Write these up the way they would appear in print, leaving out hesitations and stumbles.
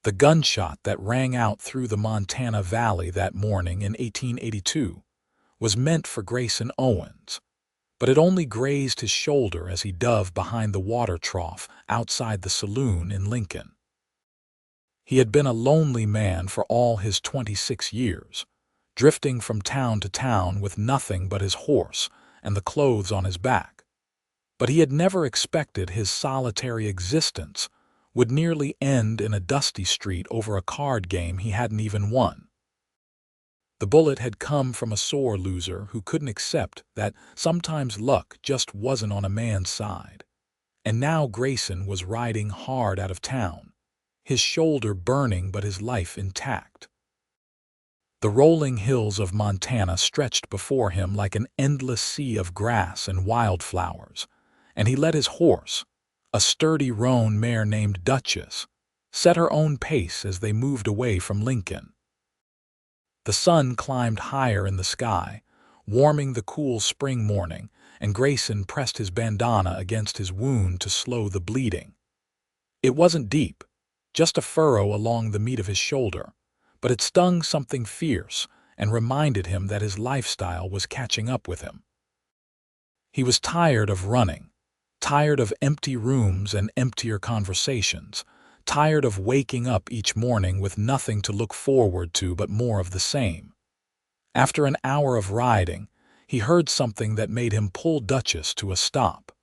The gunshot that rang out through the Montana Valley that morning in 1882 was meant for Grayson Owens, but it only grazed his shoulder as he dove behind the water trough outside the saloon in Lincoln. He had been a lonely man for all his 26 years, drifting from town to town with nothing but his horse and the clothes on his back. But he had never expected his solitary existence would nearly end in a dusty street over a card game he hadn't even won. The bullet had come from a sore loser who couldn't accept that sometimes luck just wasn't on a man's side. And now Grayson was riding hard out of town, his shoulder burning but his life intact. The rolling hills of Montana stretched before him like an endless sea of grass and wildflowers, and he let his horse, a sturdy roan mare named Duchess, set her own pace as they moved away from Lincoln. The sun climbed higher in the sky, warming the cool spring morning, and Grayson pressed his bandana against his wound to slow the bleeding. It wasn't deep, just a furrow along the meat of his shoulder, but it stung something fierce and reminded him that his lifestyle was catching up with him. He was tired of running, tired of empty rooms and emptier conversations, tired of waking up each morning with nothing to look forward to but more of the same. After an hour of riding, he heard something that made him pull Duchess to a stop.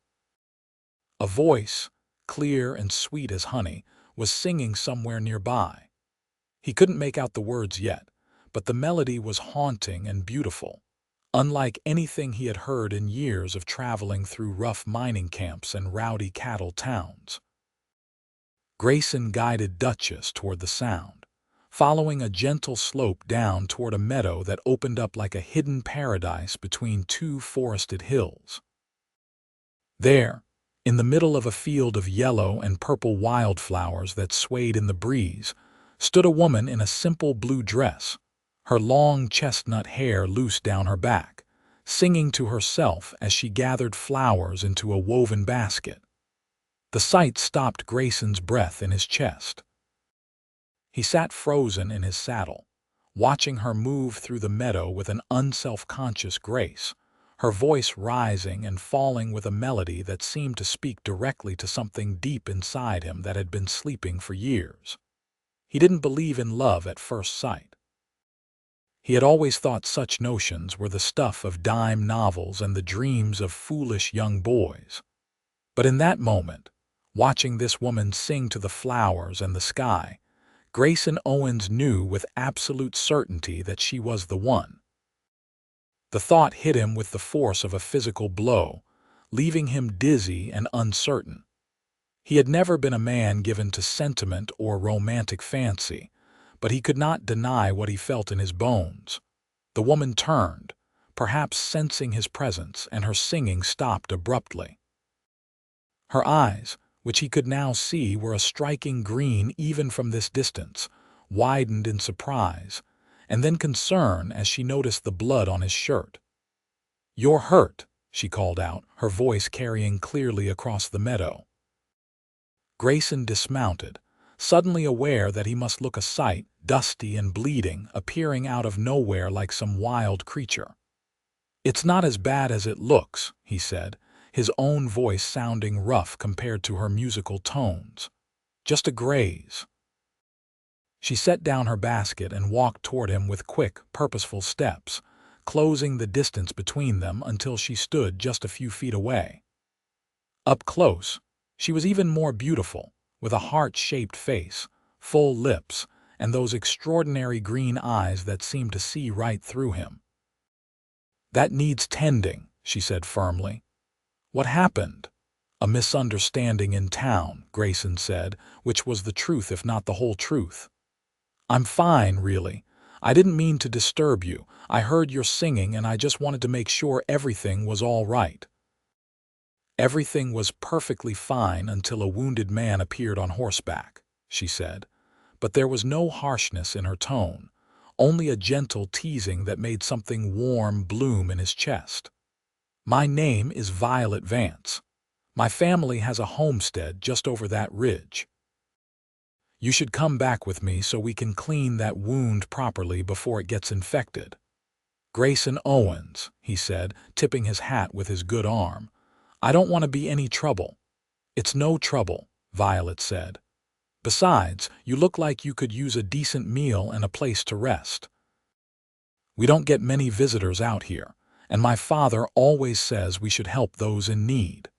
A voice, clear and sweet as honey, was singing somewhere nearby. He couldn't make out the words yet, but the melody was haunting and beautiful, unlike anything he had heard in years of traveling through rough mining camps and rowdy cattle towns. Grayson guided Duchess toward the sound, following a gentle slope down toward a meadow that opened up like a hidden paradise between two forested hills. There, in the middle of a field of yellow and purple wildflowers that swayed in the breeze, stood a woman in a simple blue dress, her long chestnut hair loose down her back, singing to herself as she gathered flowers into a woven basket. The sight stopped Grayson's breath in his chest. He sat frozen in his saddle, watching her move through the meadow with an unself-conscious grace, her voice rising and falling with a melody that seemed to speak directly to something deep inside him that had been sleeping for years. He didn't believe in love at first sight. He had always thought such notions were the stuff of dime novels and the dreams of foolish young boys. But in that moment, watching this woman sing to the flowers and the sky, Grayson Owens knew with absolute certainty that she was the one. The thought hit him with the force of a physical blow, leaving him dizzy and uncertain. He had never been a man given to sentiment or romantic fancy, but he could not deny what he felt in his bones. The woman turned, perhaps sensing his presence, and her singing stopped abruptly. Her eyes, which he could now see were a striking green even from this distance, widened in surprise, and then concern as she noticed the blood on his shirt. "You're hurt," she called out, her voice carrying clearly across the meadow. Grayson dismounted, suddenly aware that he must look a sight, dusty and bleeding, appearing out of nowhere like some wild creature. "It's not as bad as it looks," he said, his own voice sounding rough compared to her musical tones. "Just a graze." She set down her basket and walked toward him with quick, purposeful steps, closing the distance between them until she stood just a few feet away. Up close, she was even more beautiful, with a heart-shaped face, full lips, and those extraordinary green eyes that seemed to see right through him. "That needs tending," she said firmly. "What happened?" "A misunderstanding in town," Grayson said, which was the truth if not the whole truth. "I'm fine, really. I didn't mean to disturb you. I heard your singing and I just wanted to make sure everything was all right." "Everything was perfectly fine until a wounded man appeared on horseback," she said, but there was no harshness in her tone, only a gentle teasing that made something warm bloom in his chest. "My name is Violet Vance. My family has a homestead just over that ridge." You should come back with me so we can clean that wound properly before it gets infected." "Grayson Owens," he said, tipping his hat with his good arm. "I don't want to be any trouble." "It's no trouble," Violet said. "Besides, you look like you could use a decent meal and a place to rest. We don't get many visitors out here, and my father always says we should help those in need."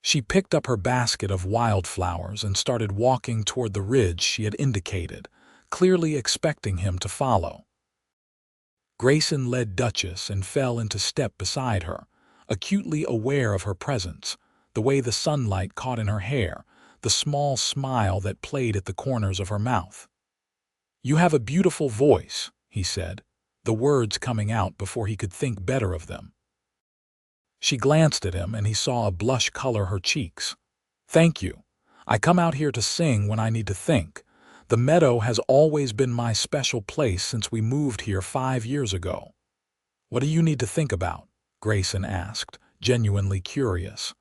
She picked up her basket of wildflowers and started walking toward the ridge she had indicated, clearly expecting him to follow. Grayson led Duchess and fell into step beside her, acutely aware of her presence, the way the sunlight caught in her hair, the small smile that played at the corners of her mouth. "You have a beautiful voice," he said, the words coming out before he could think better of them. She glanced at him and he saw a blush color her cheeks. "Thank you. I come out here to sing when I need to think. The meadow has always been my special place since we moved here 5 years ago." "What do you need to think about?" Grayson asked, genuinely curious.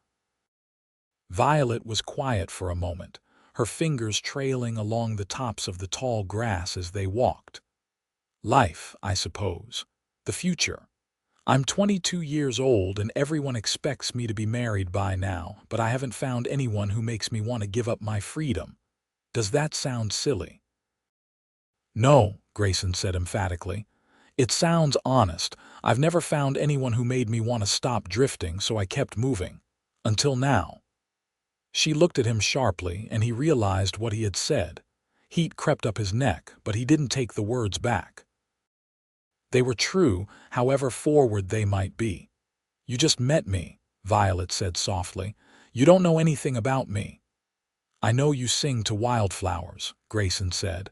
Violet was quiet for a moment, her fingers trailing along the tops of the tall grass as they walked. "Life, I suppose. The future. I'm 22 years old and everyone expects me to be married by now, but I haven't found anyone who makes me want to give up my freedom. Does that sound silly?" "No," Grayson said emphatically. "It sounds honest. I've never found anyone who made me want to stop drifting, so I kept moving. Until now." She looked at him sharply, and he realized what he had said. Heat crept up his neck, but he didn't take the words back. They were true, however forward they might be. "You just met me," Violet said softly. "You don't know anything about me." "I know you sing to wildflowers," Grayson said.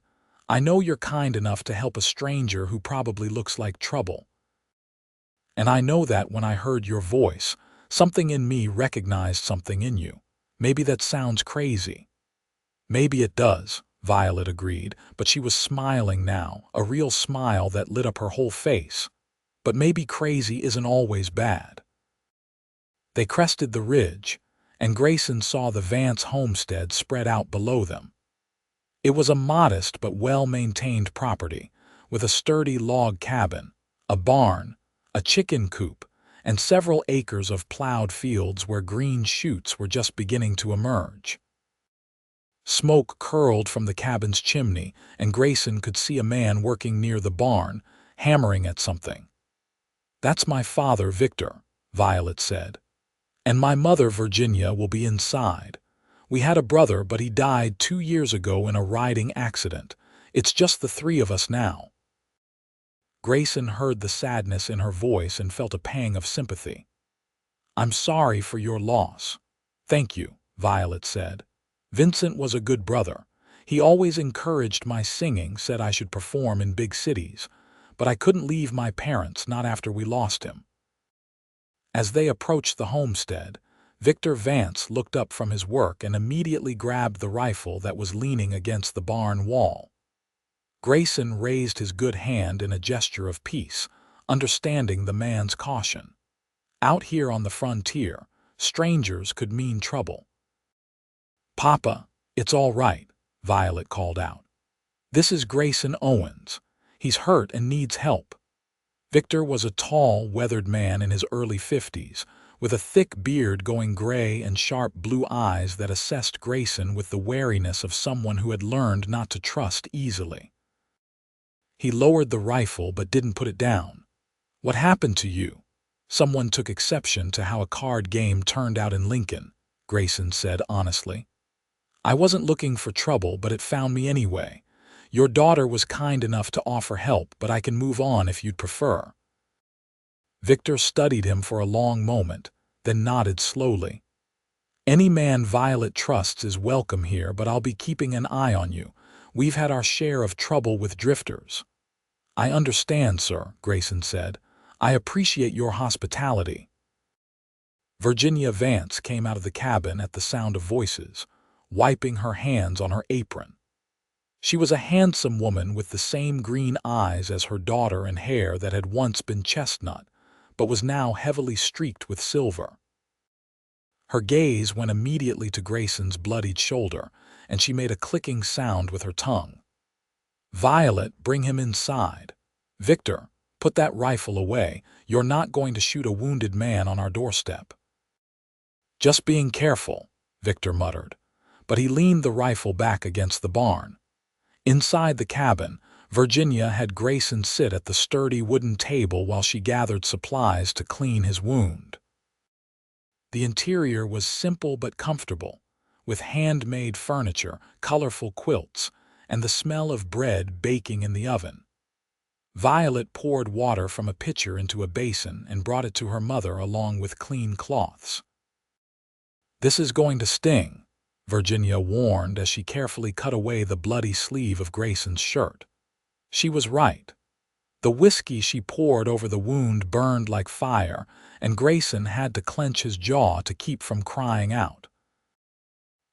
"I know you're kind enough to help a stranger who probably looks like trouble. And I know that when I heard your voice, something in me recognized something in you. Maybe that sounds crazy." "Maybe it does," Violet agreed, but she was smiling now, a real smile that lit up her whole face. "But maybe crazy isn't always bad." They crested the ridge, and Grayson saw the Vance homestead spread out below them. It was a modest but well-maintained property, with a sturdy log cabin, a barn, a chicken coop, and several acres of plowed fields where green shoots were just beginning to emerge. Smoke curled from the cabin's chimney, and Grayson could see a man working near the barn, hammering at something. "That's my father, Victor," Violet said. "And my mother, Virginia, will be inside. We had a brother, but he died 2 years ago in a riding accident. It's just the 3 of us now." Grayson heard the sadness in her voice and felt a pang of sympathy. "I'm sorry for your loss." "Thank you," Violet said. "Vincent was a good brother. He always encouraged my singing, said I should perform in big cities. But I couldn't leave my parents, not after we lost him." As they approached the homestead, Victor Vance looked up from his work and immediately grabbed the rifle that was leaning against the barn wall. Grayson raised his good hand in a gesture of peace, understanding the man's caution. Out here on the frontier, strangers could mean trouble. "Papa, it's all right," Violet called out. "This is Grayson Owens. He's hurt and needs help." Victor was a tall, weathered man in his early 50s, with a thick beard going gray and sharp blue eyes that assessed Grayson with the wariness of someone who had learned not to trust easily. He lowered the rifle but didn't put it down. "What happened to you?" "Someone took exception to how a card game turned out in Lincoln," Grayson said honestly. "I wasn't looking for trouble, but it found me anyway. Your daughter was kind enough to offer help, but I can move on if you'd prefer." Victor studied him for a long moment, then nodded slowly. "Any man Violet trusts is welcome here, but I'll be keeping an eye on you. We've had our share of trouble with drifters." "I understand, sir," Grayson said. "I appreciate your hospitality." Virginia Vance came out of the cabin at the sound of voices, wiping her hands on her apron. She was a handsome woman with the same green eyes as her daughter and hair that had once been chestnut, but was now heavily streaked with silver. Her gaze went immediately to Grayson's bloodied shoulder, and she made a clicking sound with her tongue. "Violet, bring him inside. Victor, put that rifle away. You're not going to shoot a wounded man on our doorstep." "Just being careful," Victor muttered, but he leaned the rifle back against the barn. Inside the cabin, Virginia had Grayson sit at the sturdy wooden table while she gathered supplies to clean his wound. The interior was simple but comfortable, with handmade furniture, colorful quilts, and the smell of bread baking in the oven. Violet poured water from a pitcher into a basin and brought it to her mother along with clean cloths. "This is going to sting," Virginia warned as she carefully cut away the bloody sleeve of Grayson's shirt. She was right. The whiskey she poured over the wound burned like fire, and Grayson had to clench his jaw to keep from crying out.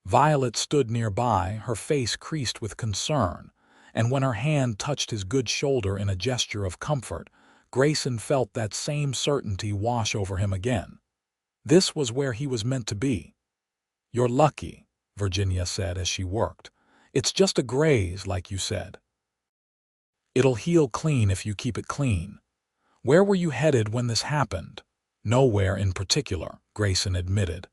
Violet stood nearby, her face creased with concern, and when her hand touched his good shoulder in a gesture of comfort, Grayson felt that same certainty wash over him again. This was where he was meant to be. "You're lucky," Virginia said as she worked. "It's just a graze, like you said. It'll heal clean if you keep it clean. Where were you headed when this happened?" "Nowhere in particular," Grayson admitted.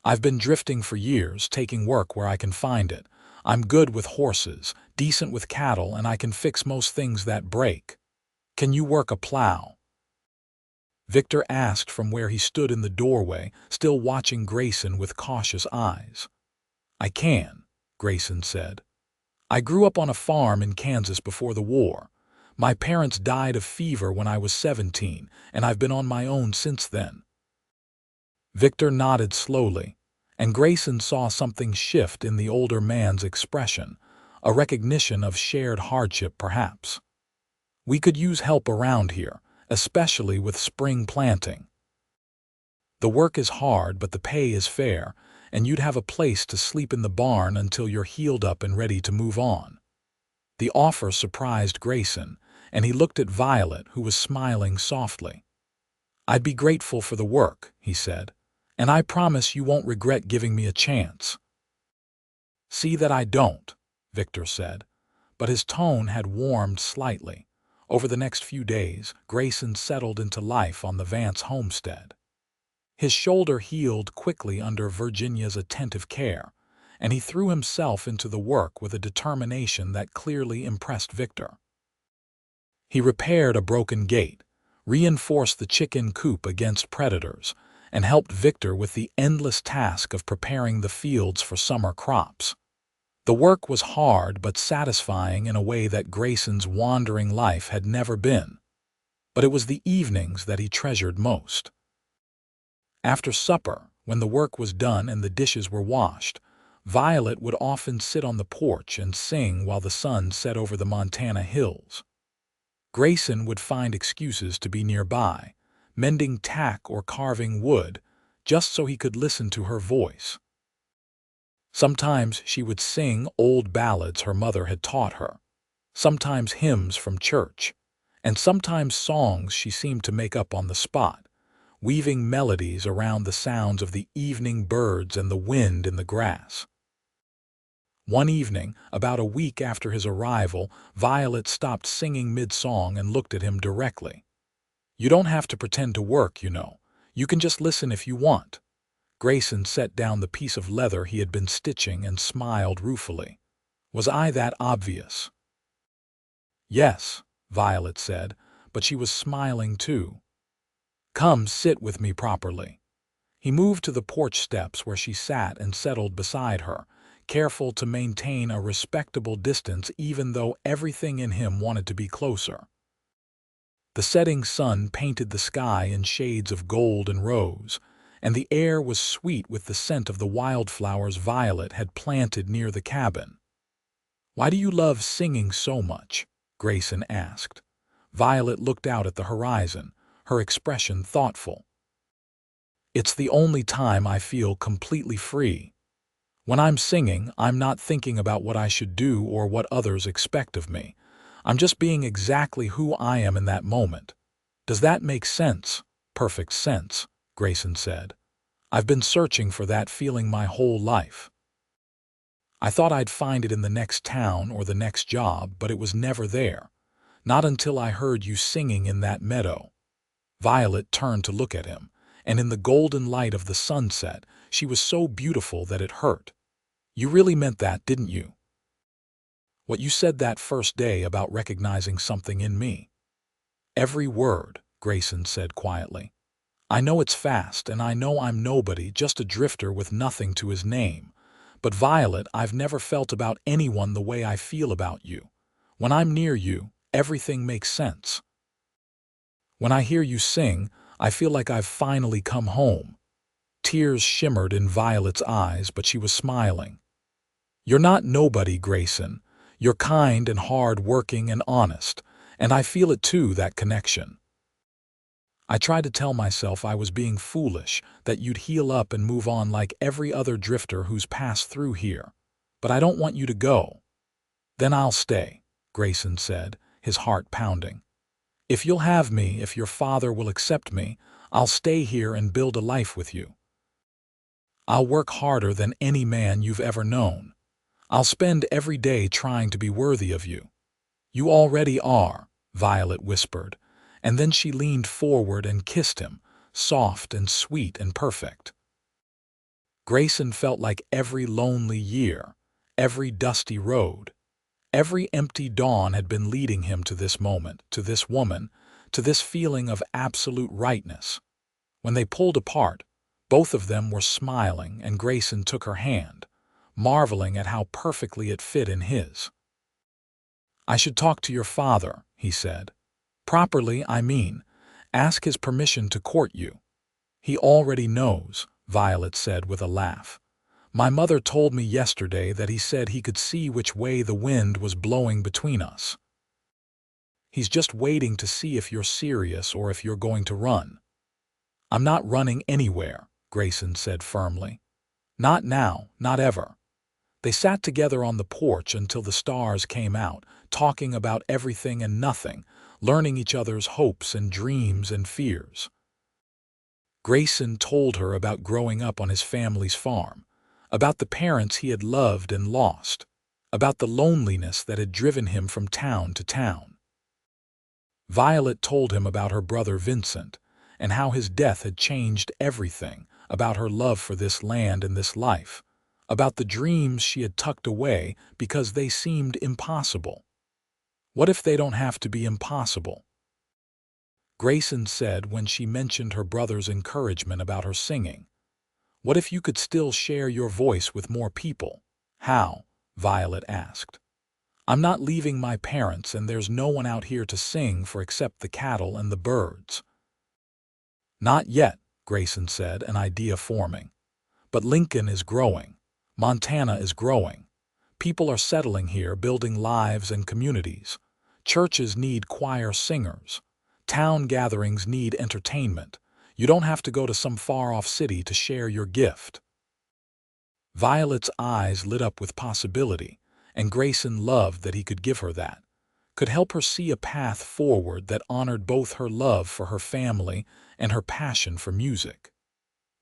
"I've been drifting for years, taking work where I can find it. I'm good with horses, decent with cattle, and I can fix most things that break." "Can you work a plow?" Victor asked from where he stood in the doorway, still watching Grayson with cautious eyes. "I can," Grayson said. "I grew up on a farm in Kansas before the war. My parents died of fever when I was 17, and I've been on my own since then." Victor nodded slowly, and Grayson saw something shift in the older man's expression, a recognition of shared hardship perhaps. "We could use help around here, especially with spring planting. The work is hard, but the pay is fair, and you'd have a place to sleep in the barn until you're healed up and ready to move on." The offer surprised Grayson, and he looked at Violet, who was smiling softly. "I'd be grateful for the work," he said, "and I promise you won't regret giving me a chance." "See that I don't," Victor said, but his tone had warmed slightly. Over the next few days, Grayson settled into life on the Vance homestead. His shoulder healed quickly under Virginia's attentive care, and he threw himself into the work with a determination that clearly impressed Victor. He repaired a broken gate, reinforced the chicken coop against predators, and helped Victor with the endless task of preparing the fields for summer crops. The work was hard but satisfying in a way that Grayson's wandering life had never been. But it was the evenings that he treasured most. After supper, when the work was done and the dishes were washed, Violet would often sit on the porch and sing while the sun set over the Montana hills. Grayson would find excuses to be nearby, mending tack or carving wood, just so he could listen to her voice. Sometimes she would sing old ballads her mother had taught her, sometimes hymns from church, and sometimes songs she seemed to make up on the spot, weaving melodies around the sounds of the evening birds and the wind in the grass. One evening, about a week after his arrival, Violet stopped singing mid-song and looked at him directly. "You don't have to pretend to work, you know. You can just listen if you want." Grayson set down the piece of leather he had been stitching and smiled ruefully. "Was I that obvious?" "Yes," Violet said, but she was smiling too. "Come sit with me properly." He moved to the porch steps where she sat and settled beside her, careful to maintain a respectable distance even though everything in him wanted to be closer. The setting sun painted the sky in shades of gold and rose, and the air was sweet with the scent of the wildflowers Violet had planted near the cabin. "Why do you love singing so much?" Grayson asked. Violet looked out at the horizon, her expression thoughtful. "It's the only time I feel completely free. When I'm singing, I'm not thinking about what I should do or what others expect of me. I'm just being exactly who I am in that moment. Does that make sense?" "Perfect sense," Grayson said. "I've been searching for that feeling my whole life." I thought I'd find it in the next town or the next job, but it was never there. Not until I heard you singing in that meadow." Violet turned to look at him, and in the golden light of the sunset, she was so beautiful that it hurt. "You really meant that, didn't you? What you said that first day about recognizing something in me?" "Every word," Grayson said quietly. "I know it's fast, and I know I'm nobody, just a drifter with nothing to his name. But Violet, I've never felt about anyone the way I feel about you. When I'm near you, everything makes sense. When I hear you sing, I feel like I've finally come home." Tears shimmered in Violet's eyes, but she was smiling. "You're not nobody, Grayson. You're kind and hard-working and honest, and I feel it too, that connection. I tried to tell myself I was being foolish, that you'd heal up and move on like every other drifter who's passed through here. But I don't want you to go." "Then I'll stay," Grayson said, his heart pounding. "If you'll have me, if your father will accept me, I'll stay here and build a life with you. I'll work harder than any man you've ever known. I'll spend every day trying to be worthy of you." "You already are," Violet whispered, and then she leaned forward and kissed him, soft and sweet and perfect. Grayson felt like every lonely year, every dusty road, every empty dawn had been leading him to this moment, to this woman, to this feeling of absolute rightness. When they pulled apart, both of them were smiling, and Grayson took her hand, marveling at how perfectly it fit in his. "I should talk to your father," he said. "Properly, I mean. Ask his permission to court you." "He already knows," Violet said with a laugh. "My mother told me yesterday that he said he could see which way the wind was blowing between us. He's just waiting to see if you're serious or if you're going to run." "I'm not running anywhere," Grayson said firmly. "Not now, not ever." They sat together on the porch until the stars came out, talking about everything and nothing, learning each other's hopes and dreams and fears. Grayson told her about growing up on his family's farm, about the parents he had loved and lost, about the loneliness that had driven him from town to town. Violet told him about her brother Vincent, and how his death had changed everything, about her love for this land and this life, about the dreams she had tucked away because they seemed impossible. What if they don't have to be impossible? Grayson said when she mentioned her brother's encouragement about her singing. What if you could still share your voice with more people? How? Violet asked. I'm not leaving my parents, and there's no one out here to sing for except the cattle and the birds. Not yet, Grayson said, an idea forming. But Lincoln is growing. Montana is growing. People are settling here, building lives and communities. Churches need choir singers. Town gatherings need entertainment. You don't have to go to some far-off city to share your gift. Violet's eyes lit up with possibility, and Grayson loved that he could give her that, could help her see a path forward that honored both her love for her family and her passion for music.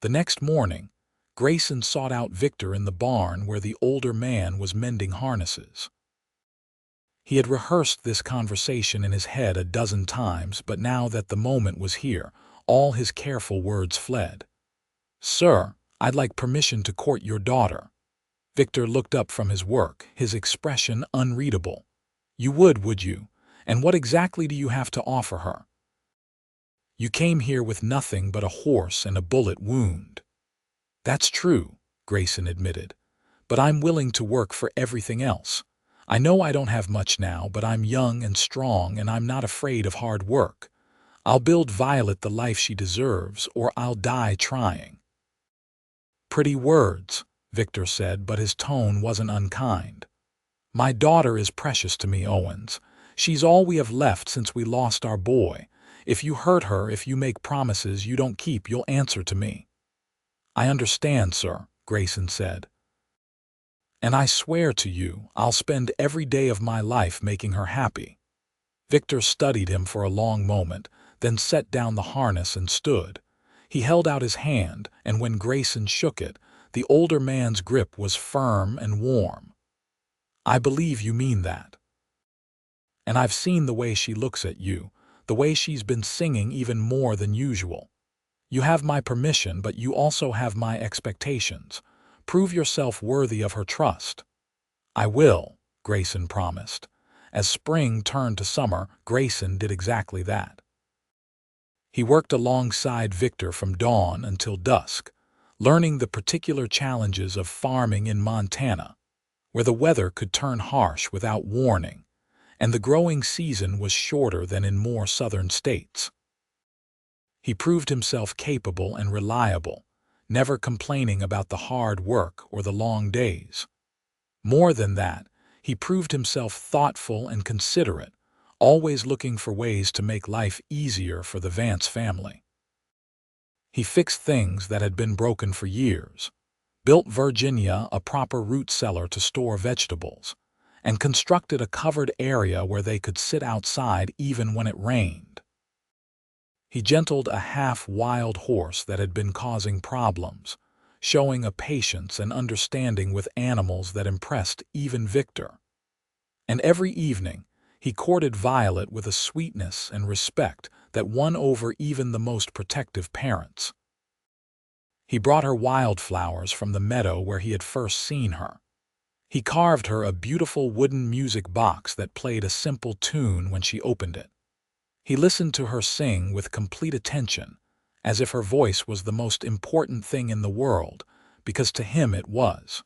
The next morning, Grayson sought out Victor in the barn where the older man was mending harnesses. He had rehearsed this conversation in his head a dozen times, but now that the moment was here, all his careful words fled. "Sir, I'd like permission to court your daughter." Victor looked up from his work, his expression unreadable. "You would you? And what exactly do you have to offer her?" "You came here with nothing but a horse and a bullet wound." "That's true," Grayson admitted. "But I'm willing to work for everything else. I know I don't have much now, but I'm young and strong, and I'm not afraid of hard work. I'll build Violet the life she deserves, or I'll die trying." "Pretty words," Victor said, but his tone wasn't unkind. "My daughter is precious to me, Owens. She's all we have left since we lost our boy. If you hurt her, if you make promises you don't keep, you'll answer to me." "I understand, sir," Grayson said. "And I swear to you, I'll spend every day of my life making her happy." Victor studied him for a long moment, then set down the harness and stood. He held out his hand, and when Grayson shook it, The older man's grip was firm and warm. "I believe you mean that. And I've seen the way she looks at you, the way she's been singing even more than usual. You have my permission, but you also have my expectations. Prove yourself worthy of her trust." "I will," Grayson promised. As spring turned to summer, Grayson did exactly that. He worked alongside Victor from dawn until dusk, learning the particular challenges of farming in Montana, where the weather could turn harsh without warning, and the growing season was shorter than in more southern states. He proved himself capable and reliable, never complaining about the hard work or the long days. More than that, he proved himself thoughtful and considerate, always looking for ways to make life easier for the Vance family. He fixed things that had been broken for years, built Virginia a proper root cellar to store vegetables, and constructed a covered area where they could sit outside even when it rained. He gentled a half-wild horse that had been causing problems, showing a patience and understanding with animals that impressed even Victor. And every evening, he courted Violet with a sweetness and respect that won over even the most protective parents. He brought her wildflowers from the meadow where he had first seen her. He carved her a beautiful wooden music box that played a simple tune when she opened it. He listened to her sing with complete attention, as if her voice was the most important thing in the world, because to him it was.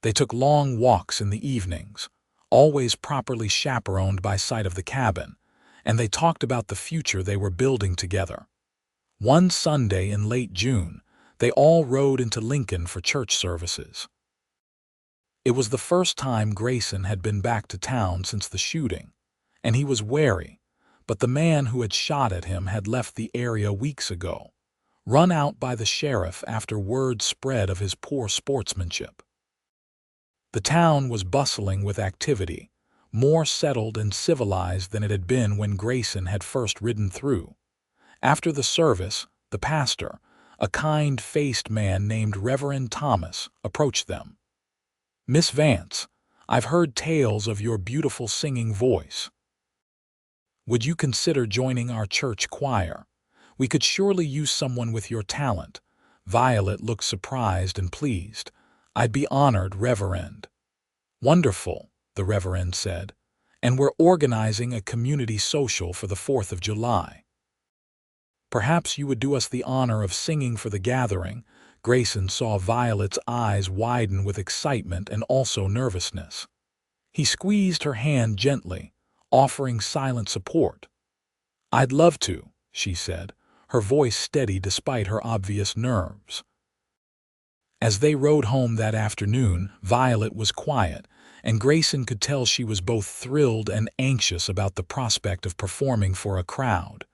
They took long walks in the evenings, always properly chaperoned by sight of the cabin, and they talked about the future they were building together. One Sunday in late June, they all rode into Lincoln for church services. It was the first time Grayson had been back to town since the shooting, and he was wary, but the man who had shot at him had left the area weeks ago, run out by the sheriff after word spread of his poor sportsmanship. The town was bustling with activity, more settled and civilized than it had been when Grayson had first ridden through. After the service, the pastor, a kind-faced man named Reverend Thomas, approached them. "Miss Vance, I've heard tales of your beautiful singing voice. Would you consider joining our church choir? We could surely use someone with your talent." Violet looked surprised and pleased. "I'd be honored, Reverend." "Wonderful," the Reverend said, "and we're organizing a community social for the 4th of July. Perhaps you would do us the honor of singing for the gathering." Grayson saw Violet's eyes widen with excitement and also nervousness. He squeezed her hand gently, offering silent support. "I'd love to," she said, her voice steady despite her obvious nerves. As they rode home that afternoon, Violet was quiet, and Grayson could tell she was both thrilled and anxious about the prospect of performing for a crowd.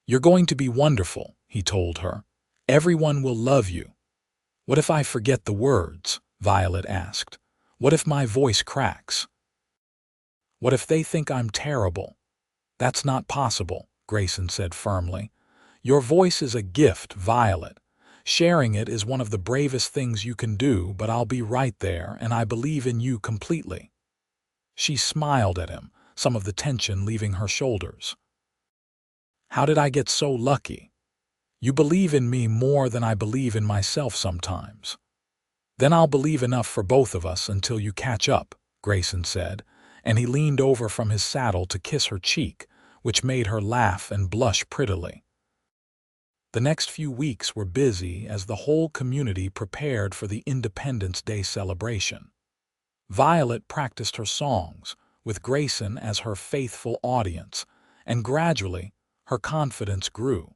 "You're going to be wonderful," he told her. "Everyone will love you." "What if I forget the words?" Violet asked. "What if my voice cracks? What if they think I'm terrible?" "That's not possible," Grayson said firmly. "Your voice is a gift, Violet. Sharing it is one of the bravest things you can do, but I'll be right there, and I believe in you completely." She smiled at him, some of the tension leaving her shoulders. "How did I get so lucky? You believe in me more than I believe in myself sometimes." "Then I'll believe enough for both of us until you catch up," Grayson said, and he leaned over from his saddle to kiss her cheek, which made her laugh and blush prettily. The next few weeks were busy as the whole community prepared for the Independence Day celebration. Violet practiced her songs, with Grayson as her faithful audience, and gradually her confidence grew.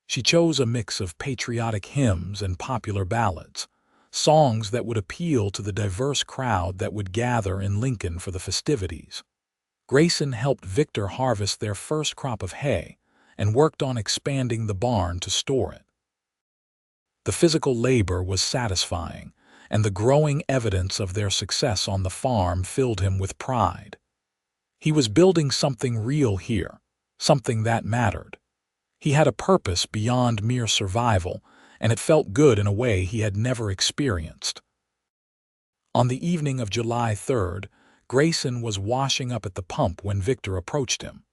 She chose a mix of patriotic hymns and popular ballads, songs that would appeal to the diverse crowd that would gather in Lincoln for the festivities. Grayson helped Victor harvest their first crop of hay and worked on expanding the barn to store it. The physical labor was satisfying, and the growing evidence of their success on the farm filled him with pride. He was building something real here, something that mattered. He had a purpose beyond mere survival, and it felt good in a way he had never experienced. On the evening of July 3rd, Grayson was washing up at the pump when Victor approached him.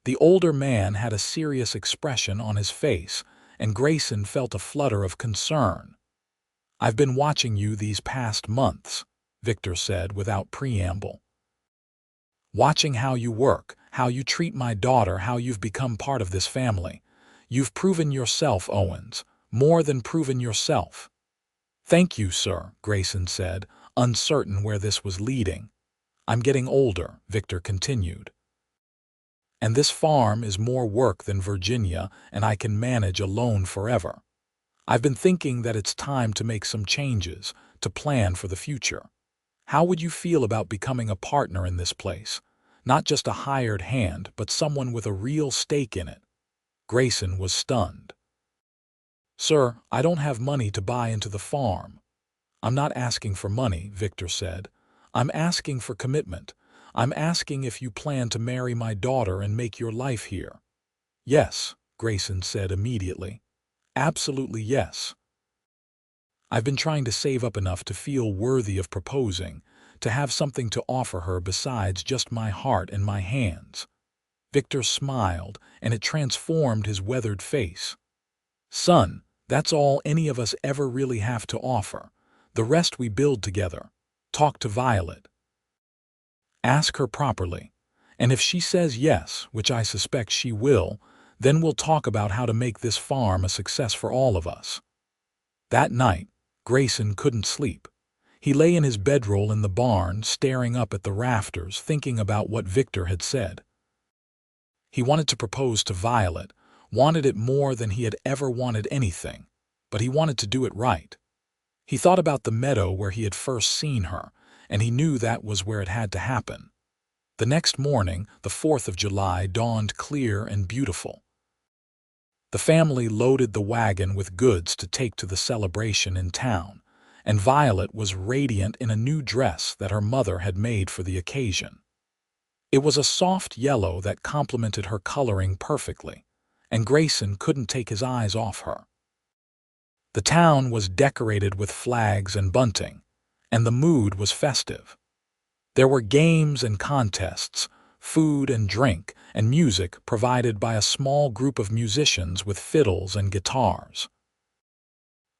The older man had a serious expression on his face, and Grayson felt a flutter of concern. "I've been watching you these past months," Victor said without preamble. "Watching how you work, how you treat my daughter, how you've become part of this family. You've proven yourself, Owens, more than proven yourself." "Thank you, sir," Grayson said, uncertain where this was leading. "I'm getting older," Victor continued. "And this farm is more work than Virginia, and I can manage alone forever. I've been thinking that it's time to make some changes, to plan for the future. How would you feel about becoming a partner in this place? Not just a hired hand, but someone with a real stake in it." Grayson was stunned. "Sir, I don't have money to buy into the farm." "I'm not asking for money," Victor said. "I'm asking for commitment. I'm asking if you plan to marry my daughter and make your life here." "Yes," Grayson said immediately. "Absolutely yes. I've been trying to save up enough to feel worthy of proposing, to have something to offer her besides just my heart and my hands." Victor smiled, and it transformed his weathered face. "Son, that's all any of us ever really have to offer. The rest we build together. Talk to Violet. Ask her properly. And if she says yes, which I suspect she will, then we'll talk about how to make this farm a success for all of us." That night, Grayson couldn't sleep. He lay in his bedroll in the barn, staring up at the rafters, thinking about what Victor had said. He wanted to propose to Violet, wanted it more than he had ever wanted anything, but he wanted to do it right. He thought about the meadow where he had first seen her, and he knew that was where it had to happen. The next morning, the 4th of July, dawned clear and beautiful. The family loaded the wagon with goods to take to the celebration in town, and Violet was radiant in a new dress that her mother had made for the occasion. It was a soft yellow that complemented her coloring perfectly, and Grayson couldn't take his eyes off her. The town was decorated with flags and bunting, and the mood was festive. There were games and contests, food and drink, and music provided by a small group of musicians with fiddles and guitars.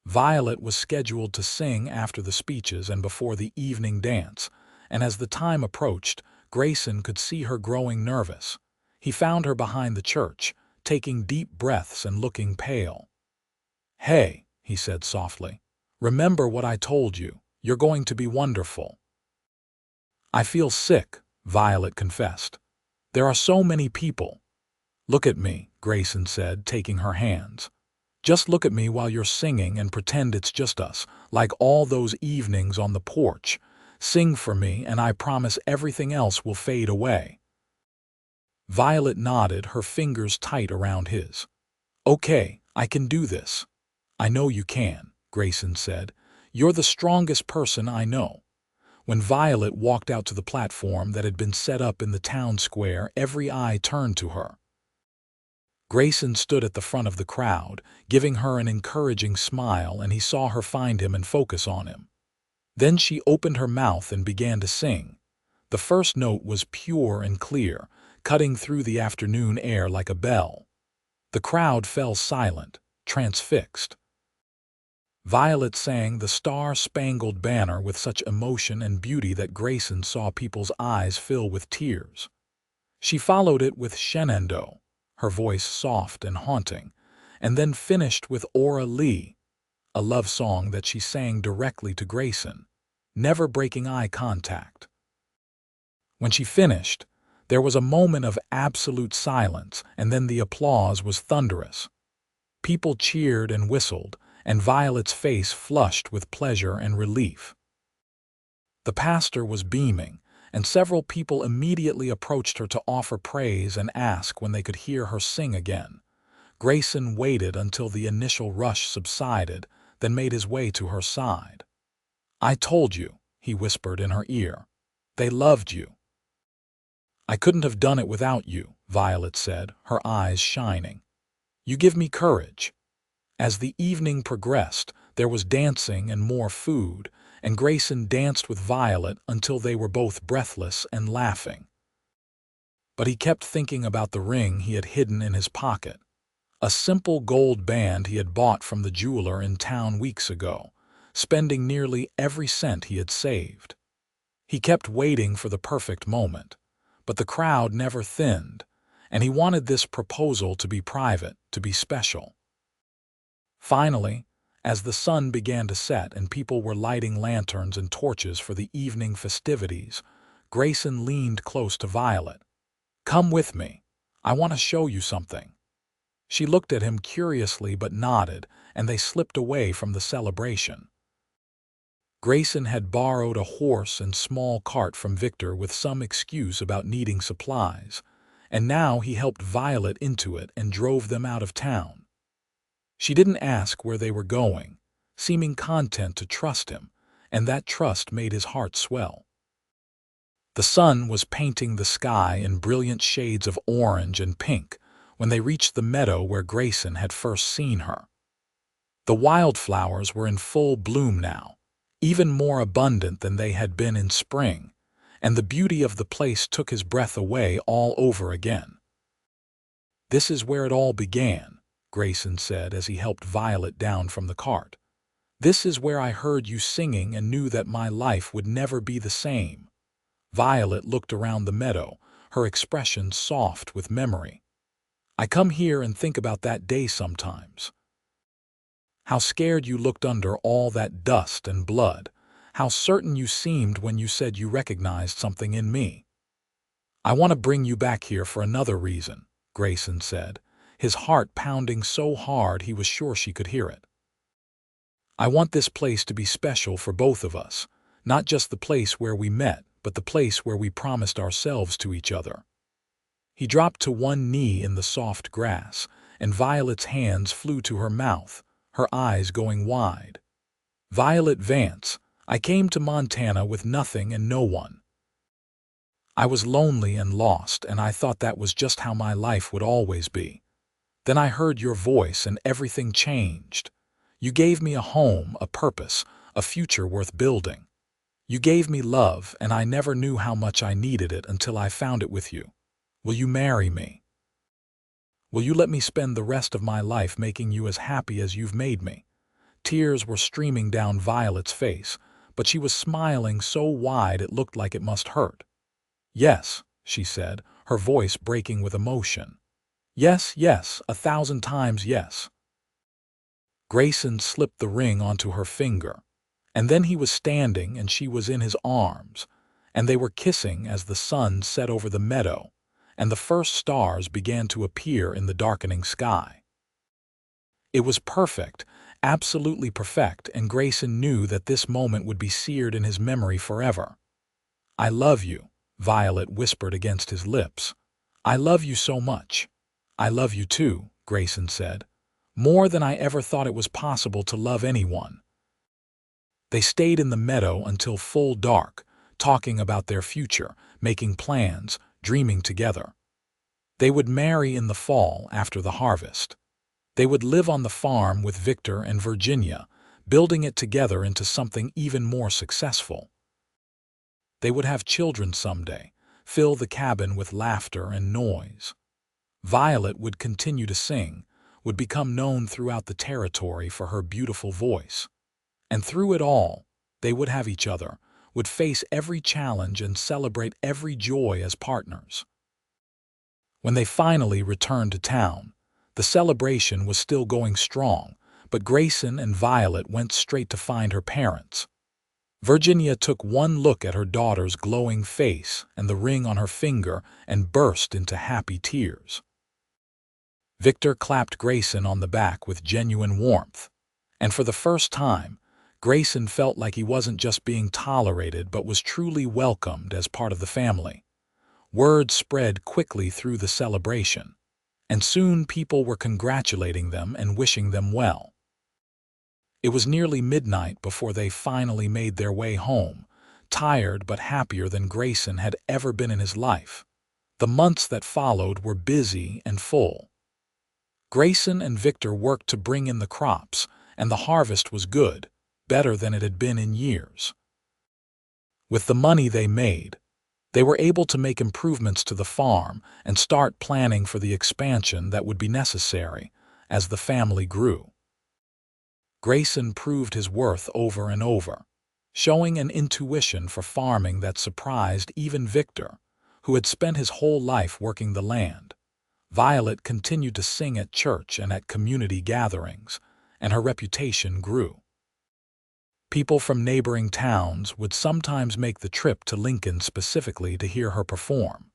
Violet was scheduled to sing after the speeches and before the evening dance, and as the time approached, Grayson could see her growing nervous. He found her behind the church, taking deep breaths and looking pale. "Hey," he said softly, "remember what I told you. You're going to be wonderful." "I feel sick," Violet confessed. "There are so many people." "Look at me," Grayson said, taking her hands. "Just look at me while you're singing and pretend it's just us, like all those evenings on the porch. Sing for me, and I promise everything else will fade away." Violet nodded, her fingers tight around his. "Okay, I can do this." "I know you can," Grayson said. "You're the strongest person I know." When Violet walked out to the platform that had been set up in the town square, every eye turned to her. Grayson stood at the front of the crowd, giving her an encouraging smile, and he saw her find him and focus on him. Then she opened her mouth and began to sing. The first note was pure and clear, cutting through the afternoon air like a bell. The crowd fell silent, transfixed. Violet sang the Star-Spangled Banner with such emotion and beauty that Grayson saw people's eyes fill with tears. She followed it with Shenandoah, her voice soft and haunting, and then finished with Ora Lee, a love song that she sang directly to Grayson, never breaking eye contact. When she finished, there was a moment of absolute silence, and then the applause was thunderous. People cheered and whistled, and Violet's face flushed with pleasure and relief. The pastor was beaming, and several people immediately approached her to offer praise and ask when they could hear her sing again. Grayson waited until the initial rush subsided, then made his way to her side. "I told you," he whispered in her ear. "They loved you." "I couldn't have done it without you," Violet said, her eyes shining. "You give me courage." As the evening progressed, there was dancing and more food, and Grayson danced with Violet until they were both breathless and laughing. But he kept thinking about the ring he had hidden in his pocket, a simple gold band he had bought from the jeweler in town weeks ago, spending nearly every cent he had saved. He kept waiting for the perfect moment, but the crowd never thinned, and he wanted this proposal to be private, to be special. Finally, as the sun began to set and people were lighting lanterns and torches for the evening festivities, Grayson leaned close to Violet. "Come with me. I want to show you something." She looked at him curiously but nodded, and they slipped away from the celebration. Grayson had borrowed a horse and small cart from Victor with some excuse about needing supplies, and now he helped Violet into it and drove them out of town. She didn't ask where they were going, seeming content to trust him, and that trust made his heart swell. The sun was painting the sky in brilliant shades of orange and pink when they reached the meadow where Grayson had first seen her. The wildflowers were in full bloom now, even more abundant than they had been in spring, and the beauty of the place took his breath away all over again. "This is where it all began," Grayson said as he helped Violet down from the cart. "This is where I heard you singing and knew that my life would never be the same." Violet looked around the meadow, her expression soft with memory. "I come here and think about that day sometimes. How scared you looked under all that dust and blood, how certain you seemed when you said you recognized something in me." "I want to bring you back here for another reason," Grayson said, his heart pounding so hard he was sure she could hear it. "I want this place to be special for both of us, not just the place where we met, but the place where we promised ourselves to each other." He dropped to one knee in the soft grass, and Violet's hands flew to her mouth, her eyes going wide. "Violet Vance, I came to Montana with nothing and no one. I was lonely and lost, and I thought that was just how my life would always be. Then I heard your voice and everything changed. You gave me a home, a purpose, a future worth building. You gave me love, and I never knew how much I needed it until I found it with you. Will you marry me? Will you let me spend the rest of my life making you as happy as you've made me?" Tears were streaming down Violet's face, but she was smiling so wide it looked like it must hurt. "Yes," she said, her voice breaking with emotion. "Yes, yes, 1,000 times yes." Grayson slipped the ring onto her finger, and then he was standing and she was in his arms, and they were kissing as the sun set over the meadow, and the first stars began to appear in the darkening sky. It was perfect, absolutely perfect, and Grayson knew that this moment would be seared in his memory forever. "I love you," Violet whispered against his lips. "I love you so much." "I love you too," Grayson said. "More than I ever thought it was possible to love anyone." They stayed in the meadow until full dark, talking about their future, making plans, dreaming together. They would marry in the fall after the harvest. They would live on the farm with Victor and Virginia, building it together into something even more successful. They would have children someday, fill the cabin with laughter and noise. Violet would continue to sing, would become known throughout the territory for her beautiful voice. And through it all, they would have each other, would face every challenge and celebrate every joy as partners. When they finally returned to town, the celebration was still going strong, but Grayson and Violet went straight to find her parents. Virginia took one look at her daughter's glowing face and the ring on her finger and burst into happy tears. Victor clapped Grayson on the back with genuine warmth, and for the first time, Grayson felt like he wasn't just being tolerated but was truly welcomed as part of the family. Word spread quickly through the celebration, and soon people were congratulating them and wishing them well. It was nearly midnight before they finally made their way home, tired but happier than Grayson had ever been in his life. The months that followed were busy and full. Grayson and Victor worked to bring in the crops, and the harvest was good, better than it had been in years. With the money they made, they were able to make improvements to the farm and start planning for the expansion that would be necessary as the family grew. Grayson proved his worth over and over, showing an intuition for farming that surprised even Victor, who had spent his whole life working the land. Violet continued to sing at church and at community gatherings, and her reputation grew. People from neighboring towns would sometimes make the trip to Lincoln specifically to hear her perform.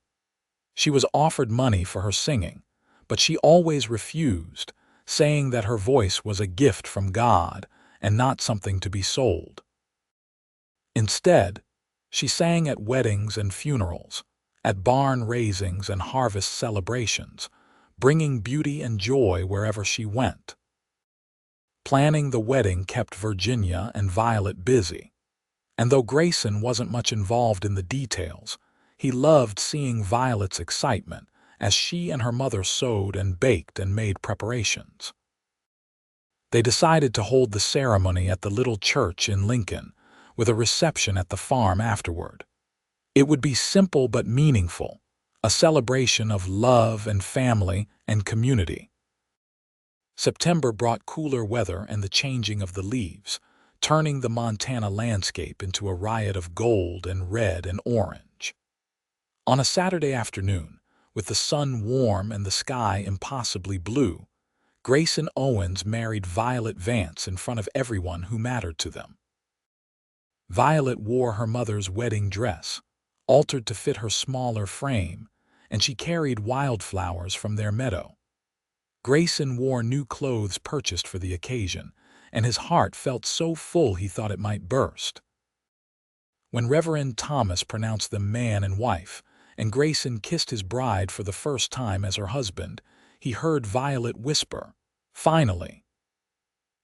She was offered money for her singing, but she always refused, saying that her voice was a gift from God and not something to be sold. Instead, she sang at weddings and funerals, at barn raisings and harvest celebrations, bringing beauty and joy wherever she went. Planning the wedding kept Virginia and Violet busy, and though Grayson wasn't much involved in the details, he loved seeing Violet's excitement as she and her mother sewed and baked and made preparations. They decided to hold the ceremony at the little church in Lincoln, with a reception at the farm afterward. It would be simple but meaningful, a celebration of love and family and community. September brought cooler weather and the changing of the leaves, turning the Montana landscape into a riot of gold and red and orange. On a Saturday afternoon, with the sun warm and the sky impossibly blue, Grayson Owens married Violet Vance in front of everyone who mattered to them. Violet wore her mother's wedding dress, altered to fit her smaller frame, and she carried wildflowers from their meadow. Grayson wore new clothes purchased for the occasion, and his heart felt so full he thought it might burst. When Reverend Thomas pronounced them man and wife, and Grayson kissed his bride for the first time as her husband, he heard Violet whisper, "Finally."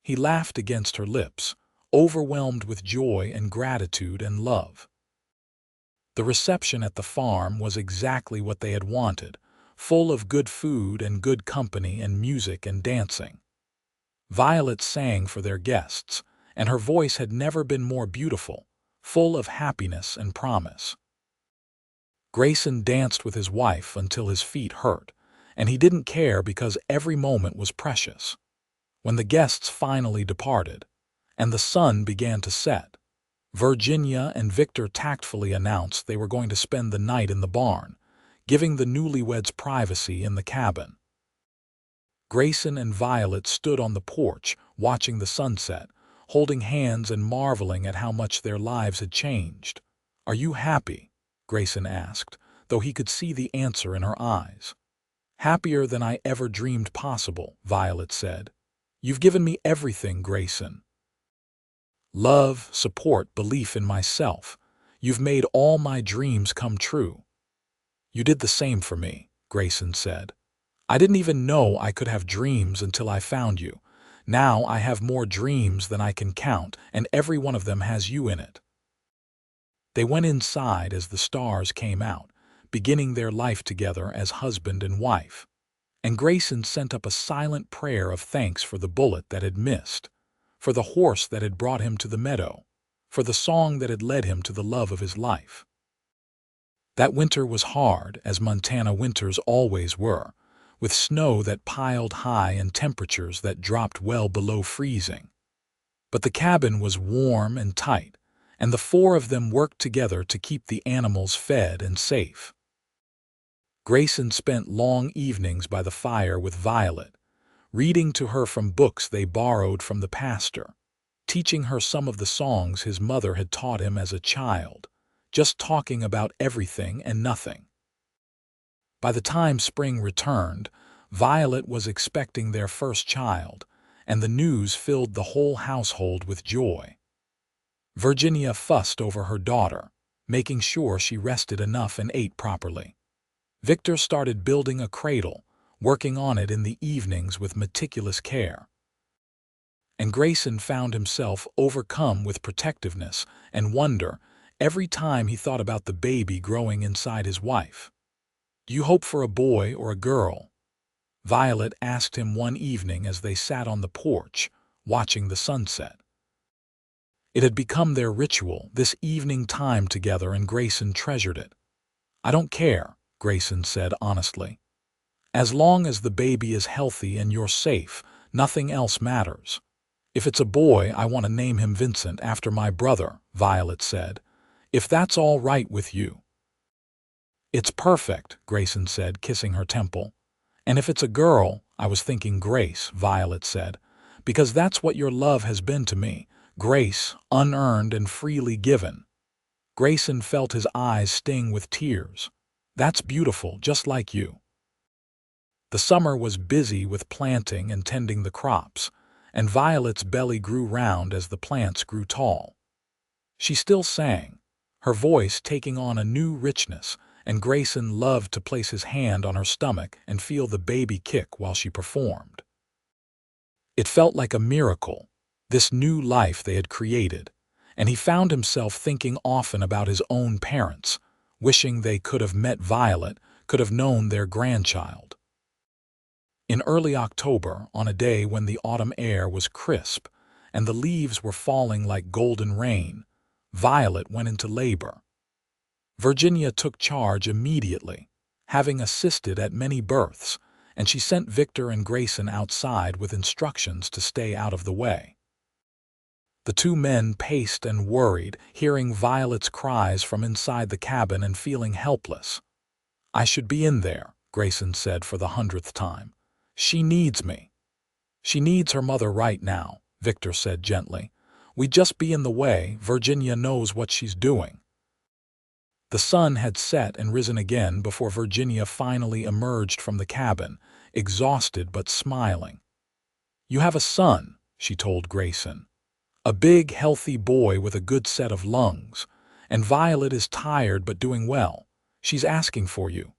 He laughed against her lips, overwhelmed with joy and gratitude and love. The reception at the farm was exactly what they had wanted, full of good food and good company and music and dancing. Violet sang for their guests, and her voice had never been more beautiful, full of happiness and promise. Grayson danced with his wife until his feet hurt, and he didn't care because every moment was precious. When the guests finally departed, and the sun began to set, Virginia and Victor tactfully announced they were going to spend the night in the barn, giving the newlyweds privacy in the cabin. Grayson and Violet stood on the porch, watching the sunset, holding hands and marveling at how much their lives had changed. "Are you happy?" Grayson asked, though he could see the answer in her eyes. "Happier than I ever dreamed possible," Violet said. "You've given me everything, Grayson. Love, support, belief in myself. You've made all my dreams come true." "You did the same for me," Grayson said. "I didn't even know I could have dreams until I found you. Now I have more dreams than I can count, and every one of them has you in it." They went inside as the stars came out, beginning their life together as husband and wife. And Grayson sent up a silent prayer of thanks for the bullet that had missed, for the horse that had brought him to the meadow, for the song that had led him to the love of his life. That winter was hard, as Montana winters always were, with snow that piled high and temperatures that dropped well below freezing. But the cabin was warm and tight, and the four of them worked together to keep the animals fed and safe. Grayson spent long evenings by the fire with Violet, reading to her from books they borrowed from the pastor, teaching her some of the songs his mother had taught him as a child, just talking about everything and nothing. By the time spring returned, Violet was expecting their first child, and the news filled the whole household with joy. Virginia fussed over her daughter, making sure she rested enough and ate properly. Victor started building a cradle, working on it in the evenings with meticulous care. And Grayson found himself overcome with protectiveness and wonder every time he thought about the baby growing inside his wife. "Do you hope for a boy or a girl?" Violet asked him one evening as they sat on the porch, watching the sunset. It had become their ritual, this evening time together, and Grayson treasured it. "I don't care," Grayson said honestly. "As long as the baby is healthy and you're safe, nothing else matters." "If it's a boy, I want to name him Vincent after my brother," Violet said. "If that's all right with you." "It's perfect," Grayson said, kissing her temple. "And if it's a girl, I was thinking Grace," Violet said, "because that's what your love has been to me. Grace, unearned and freely given." Grayson felt his eyes sting with tears. "That's beautiful, just like you." The summer was busy with planting and tending the crops, and Violet's belly grew round as the plants grew tall. She still sang, her voice taking on a new richness, and Grayson loved to place his hand on her stomach and feel the baby kick while she performed. It felt like a miracle, this new life they had created, and he found himself thinking often about his own parents, wishing they could have met Violet, could have known their grandchild. In early October, on a day when the autumn air was crisp and the leaves were falling like golden rain, Violet went into labor. Virginia took charge immediately, having assisted at many births, and she sent Victor and Grayson outside with instructions to stay out of the way. The two men paced and worried, hearing Violet's cries from inside the cabin and feeling helpless. "I should be in there," Grayson said for the 100th time. "She needs me." "She needs her mother right now," Victor said gently. "We'd just be in the way. Virginia knows what she's doing." The sun had set and risen again before Virginia finally emerged from the cabin, exhausted but smiling. "You have a son," she told Grayson. "A big, healthy boy with a good set of lungs. And Violet is tired but doing well. She's asking for you."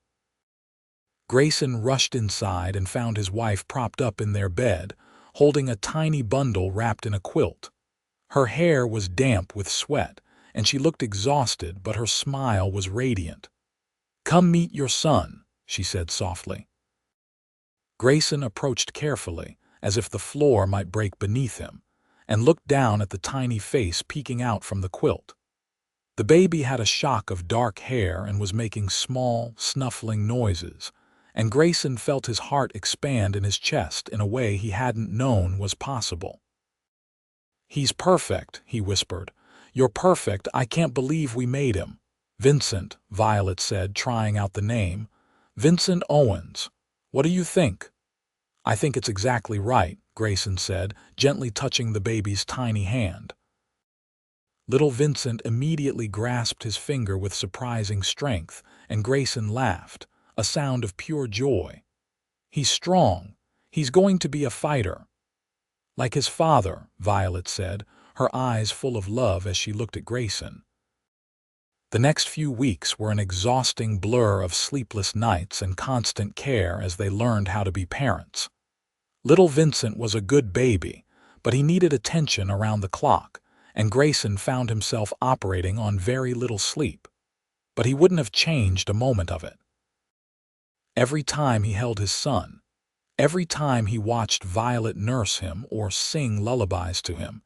Grayson rushed inside and found his wife propped up in their bed, holding a tiny bundle wrapped in a quilt. Her hair was damp with sweat, and she looked exhausted, but her smile was radiant. "Come meet your son," she said softly. Grayson approached carefully, as if the floor might break beneath him, and looked down at the tiny face peeking out from the quilt. The baby had a shock of dark hair and was making small, snuffling noises, and Grayson felt his heart expand in his chest in a way he hadn't known was possible. "He's perfect," he whispered. "You're perfect. I can't believe we made him." "Vincent," Violet said, trying out the name. "Vincent Owens. What do you think?" "I think it's exactly right," Grayson said, gently touching the baby's tiny hand. Little Vincent immediately grasped his finger with surprising strength, and Grayson laughed, a sound of pure joy. "He's strong. He's going to be a fighter." "Like his father," Violet said, her eyes full of love as she looked at Grayson. The next few weeks were an exhausting blur of sleepless nights and constant care as they learned how to be parents. Little Vincent was a good baby, but he needed attention around the clock, and Grayson found himself operating on very little sleep. But he wouldn't have changed a moment of it. Every time he held his son, every time he watched Violet nurse him or sing lullabies to him,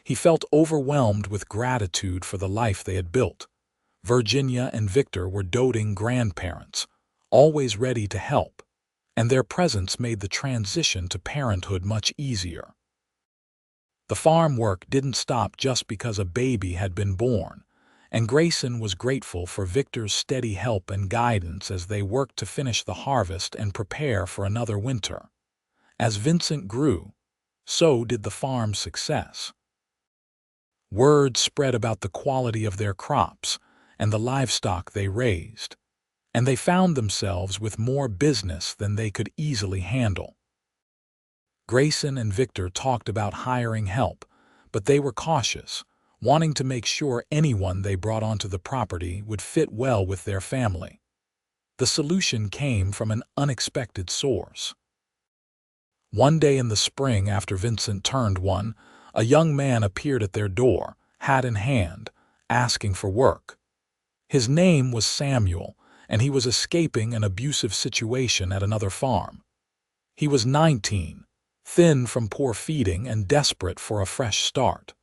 he felt overwhelmed with gratitude for the life they had built. Virginia and Victor were doting grandparents, always ready to help, and their presence made the transition to parenthood much easier. The farm work didn't stop just because a baby had been born, and Grayson was grateful for Victor's steady help and guidance as they worked to finish the harvest and prepare for another winter. As Vincent grew, so did the farm's success. Word spread about the quality of their crops and the livestock they raised, and they found themselves with more business than they could easily handle. Grayson and Victor talked about hiring help, but they were cautious, wanting to make sure anyone they brought onto the property would fit well with their family. The solution came from an unexpected source. One day in the spring after Vincent turned one, a young man appeared at their door, hat in hand, asking for work. His name was Samuel, and he was escaping an abusive situation at another farm. He was 19, thin from poor feeding and desperate for a fresh start.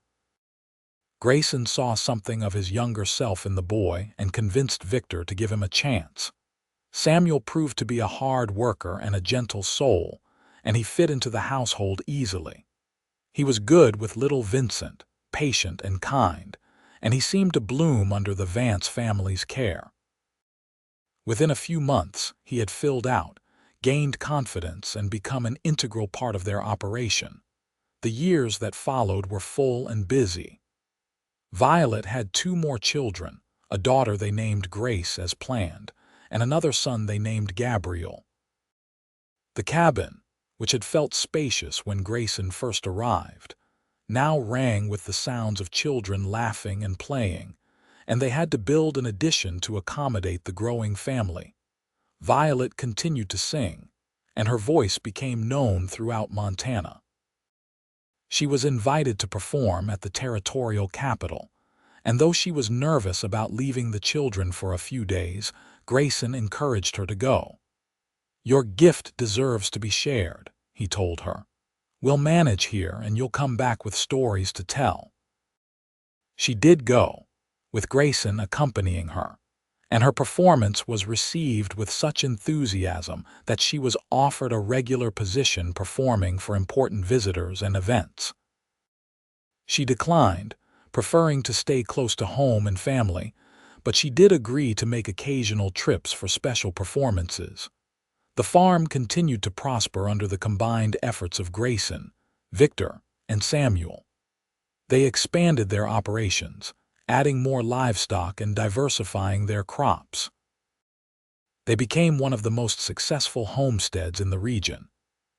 Grayson saw something of his younger self in the boy and convinced Victor to give him a chance. Samuel proved to be a hard worker and a gentle soul, and he fit into the household easily. He was good with little Vincent, patient and kind, and he seemed to bloom under the Vance family's care. Within a few months, he had filled out, gained confidence, and become an integral part of their operation. The years that followed were full and busy. Violet had 2 more children, a daughter they named Grace as planned, and another son they named Gabriel. The cabin, which had felt spacious when Grayson first arrived, now rang with the sounds of children laughing and playing, and they had to build an addition to accommodate the growing family. Violet continued to sing, and her voice became known throughout Montana. She was invited to perform at the territorial capital, and though she was nervous about leaving the children for a few days, Grayson encouraged her to go. "Your gift deserves to be shared," he told her. "We'll manage here and you'll come back with stories to tell." She did go, with Grayson accompanying her, and her performance was received with such enthusiasm that she was offered a regular position performing for important visitors and events. She declined, preferring to stay close to home and family, but she did agree to make occasional trips for special performances. The farm continued to prosper under the combined efforts of Grayson, Victor, and Samuel. They expanded their operations, adding more livestock and diversifying their crops. They became one of the most successful homesteads in the region,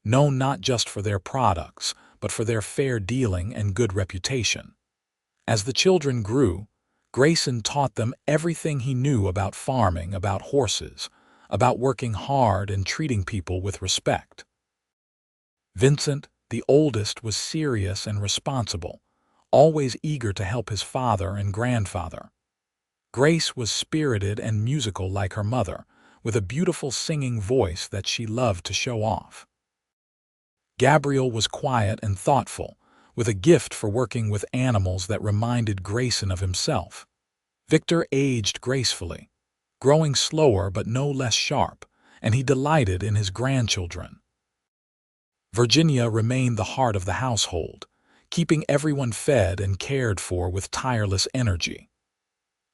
known not just for their products, but for their fair dealing and good reputation. As the children grew, Grayson taught them everything he knew about farming, about horses, about working hard and treating people with respect. Vincent, the oldest, was serious and responsible, always eager to help his father and grandfather. Grace was spirited and musical like her mother, with a beautiful singing voice that she loved to show off. Gabriel was quiet and thoughtful, with a gift for working with animals that reminded Grayson of himself. Victor aged gracefully, growing slower but no less sharp, and he delighted in his grandchildren. Virginia remained the heart of the household, keeping everyone fed and cared for with tireless energy.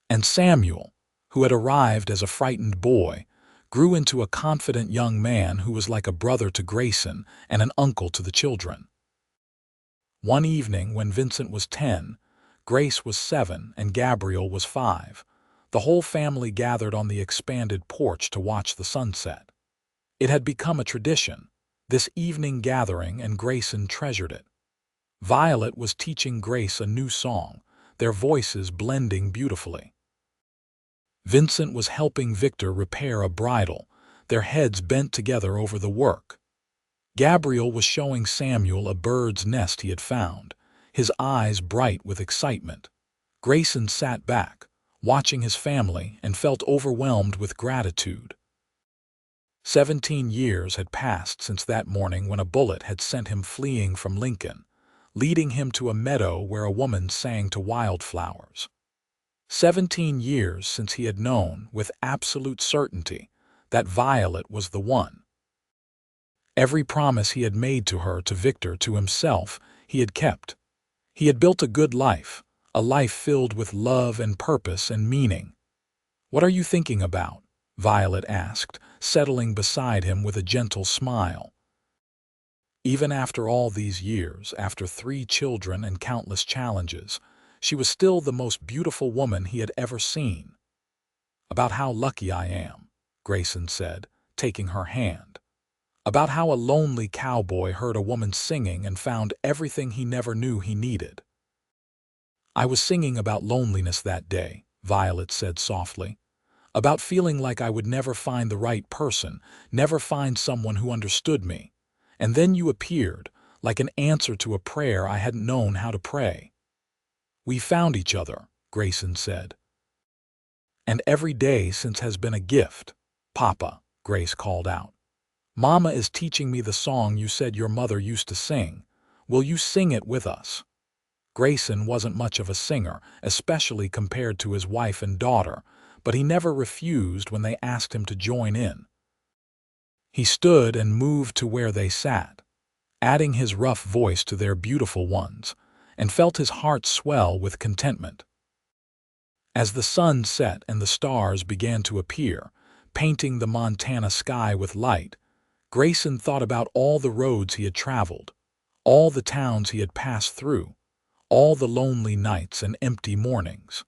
And Samuel, who had arrived as a frightened boy, grew into a confident young man who was like a brother to Grayson and an uncle to the children. One evening when Vincent was 10, Grace was 7, and Gabriel was 5, the whole family gathered on the expanded porch to watch the sunset. It had become a tradition, this evening gathering, and Grayson treasured it. Violet was teaching Grace a new song, their voices blending beautifully. Vincent was helping Victor repair a bridle, their heads bent together over the work. Gabriel was showing Samuel a bird's nest he had found, his eyes bright with excitement. Grayson sat back, watching his family, and felt overwhelmed with gratitude. 17 years had passed since that morning when a bullet had sent him fleeing from Lincoln, leading him to a meadow where a woman sang to wildflowers. 17 years since he had known, with absolute certainty, that Violet was the one. Every promise he had made to her, to Victor, to himself, he had kept. He had built a good life, a life filled with love and purpose and meaning. "What are you thinking about?" Violet asked, settling beside him with a gentle smile. Even after all these years, after 3 children and countless challenges, she was still the most beautiful woman he had ever seen. "About how lucky I am," Grayson said, taking her hand. "About how a lonely cowboy heard a woman singing and found everything he never knew he needed." "I was singing about loneliness that day," Violet said softly. "About feeling like I would never find the right person, never find someone who understood me. And then you appeared, like an answer to a prayer I hadn't known how to pray." "We found each other," Grayson said. "And every day since has been a gift." "Papa," Grace called out. "Mama is teaching me the song you said your mother used to sing. Will you sing it with us?" Grayson wasn't much of a singer, especially compared to his wife and daughter, but he never refused when they asked him to join in. He stood and moved to where they sat, adding his rough voice to their beautiful ones, and felt his heart swell with contentment. As the sun set and the stars began to appear, painting the Montana sky with light, Grayson thought about all the roads he had traveled, all the towns he had passed through, all the lonely nights and empty mornings.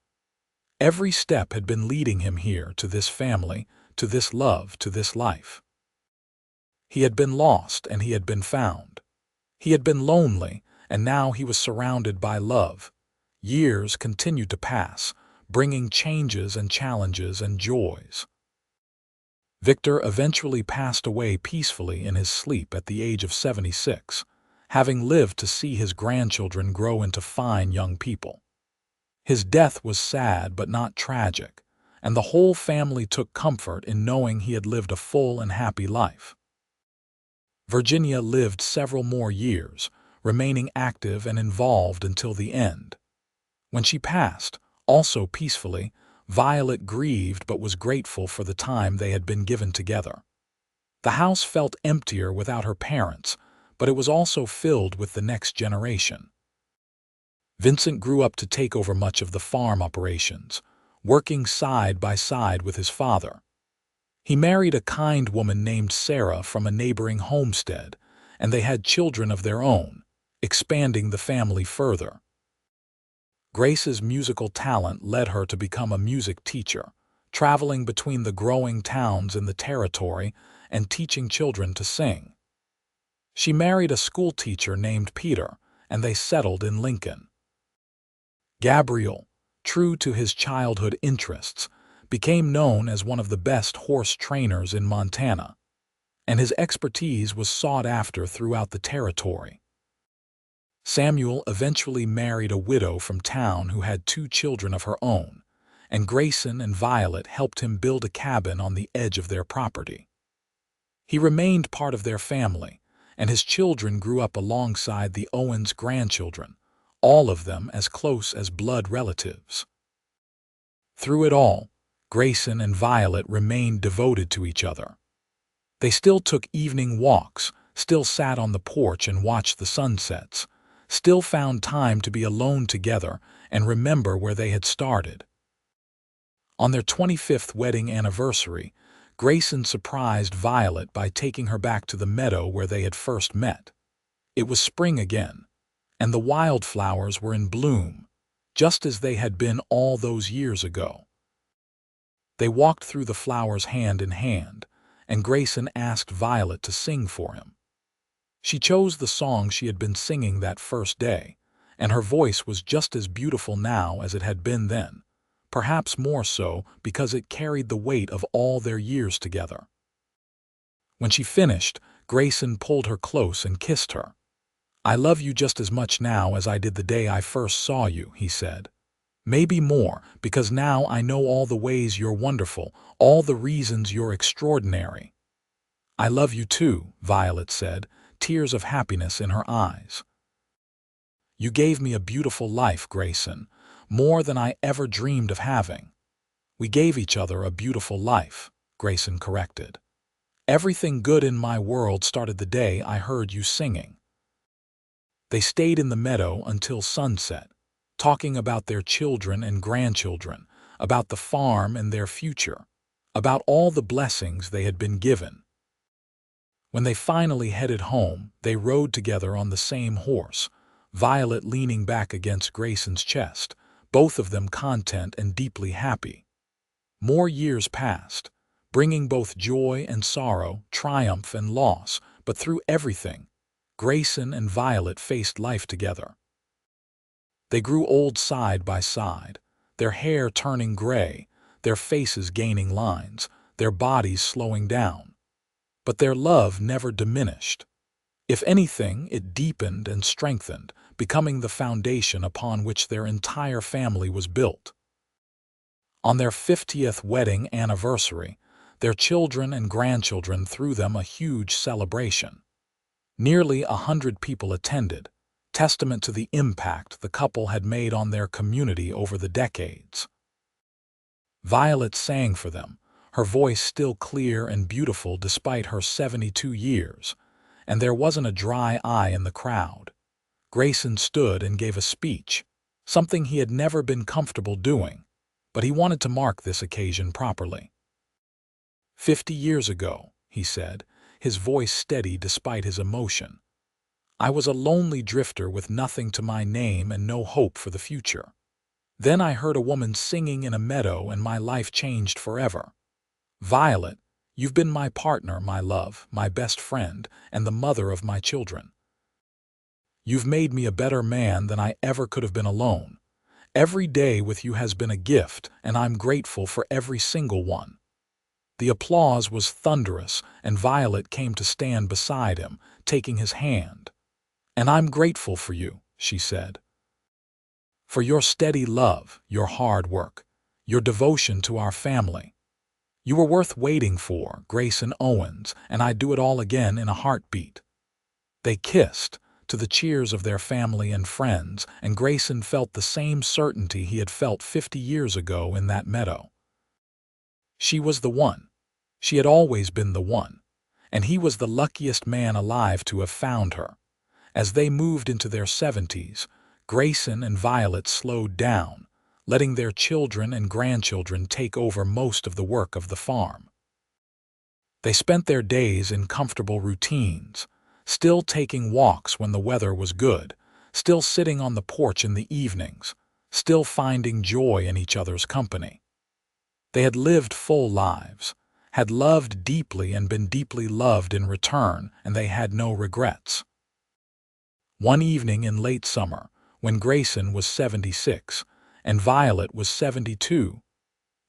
Every step had been leading him here, to this family, to this love, to this life. He had been lost and he had been found. He had been lonely, and now he was surrounded by love. Years continued to pass, bringing changes and challenges and joys. Victor eventually passed away peacefully in his sleep at the age of 76, having lived to see his grandchildren grow into fine young people. His death was sad but not tragic, and the whole family took comfort in knowing he had lived a full and happy life. Virginia lived several more years, remaining active and involved until the end. When she passed, also peacefully, Violet grieved but was grateful for the time they had been given together. The house felt emptier without her parents, but it was also filled with the next generation. Vincent grew up to take over much of the farm operations, working side by side with his father. He married a kind woman named Sarah from a neighboring homestead, and they had children of their own, expanding the family further. Grace's musical talent led her to become a music teacher, traveling between the growing towns in the territory and teaching children to sing. She married a school teacher named Peter, and they settled in Lincoln. Gabriel, true to his childhood interests, became known as one of the best horse trainers in Montana, and his expertise was sought after throughout the territory. Samuel eventually married a widow from town who had 2 children of her own, and Grayson and Violet helped him build a cabin on the edge of their property. He remained part of their family, and his children grew up alongside the Owens' grandchildren, all of them as close as blood relatives. Through it all, Grayson and Violet remained devoted to each other. They still took evening walks, still sat on the porch and watched the sunsets, still found time to be alone together and remember where they had started. On their 25th wedding anniversary, Grayson surprised Violet by taking her back to the meadow where they had first met. It was spring again, and the wildflowers were in bloom, just as they had been all those years ago. They walked through the flowers hand in hand, and Grayson asked Violet to sing for him. She chose the song she had been singing that first day, and her voice was just as beautiful now as it had been then, perhaps more so because it carried the weight of all their years together. When she finished, Grayson pulled her close and kissed her. "I love you just as much now as I did the day I first saw you," he said. "Maybe more, because now I know all the ways you're wonderful, all the reasons you're extraordinary." "I love you too," Violet said, tears of happiness in her eyes. "You gave me a beautiful life, Grayson, more than I ever dreamed of having." "We gave each other a beautiful life," Grayson corrected. "Everything good in my world started the day I heard you singing." They stayed in the meadow until sunset, talking about their children and grandchildren, about the farm and their future, about all the blessings they had been given. When they finally headed home, they rode together on the same horse, Violet leaning back against Grayson's chest, both of them content and deeply happy. More years passed, bringing both joy and sorrow, triumph and loss, but through everything, Grayson and Violet faced life together. They grew old side by side, their hair turning gray, their faces gaining lines, their bodies slowing down. But their love never diminished. If anything, it deepened and strengthened, becoming the foundation upon which their entire family was built. On their 50th wedding anniversary, Their children and grandchildren threw them a huge celebration. Nearly 100 people attended, testament to the impact the couple had made on their community over the decades. Violet sang for them, her voice still clear and beautiful despite her 72 years, and there wasn't a dry eye in the crowd. Grayson stood and gave a speech, something he had never been comfortable doing, but he wanted to mark this occasion properly. 50 years ago, he said, his voice steady despite his emotion, I was a lonely drifter with nothing to my name and no hope for the future. Then I heard a woman singing in a meadow and my life changed forever. Violet, you've been my partner, my love, my best friend, and the mother of my children. You've made me a better man than I ever could have been alone. Every day with you has been a gift, and I'm grateful for every single one. The applause was thunderous, and Violet came to stand beside him, taking his hand. And I'm grateful for you, she said. For your steady love, your hard work, your devotion to our family. You were worth waiting for, Grayson Owens, and I'd do it all again in a heartbeat. They kissed, to the cheers of their family and friends, and Grayson felt the same certainty he had felt 50 years ago in that meadow. She was the one. She had always been the one, and he was the luckiest man alive to have found her. As they moved into their 70s, Grayson and Violet slowed down, letting their children and grandchildren take over most of the work of the farm. They spent their days in comfortable routines, still taking walks when the weather was good, still sitting on the porch in the evenings, still finding joy in each other's company. They had lived full lives, had loved deeply and been deeply loved in return, and they had no regrets. One evening in late summer, when Grayson was 76 and Violet was 72,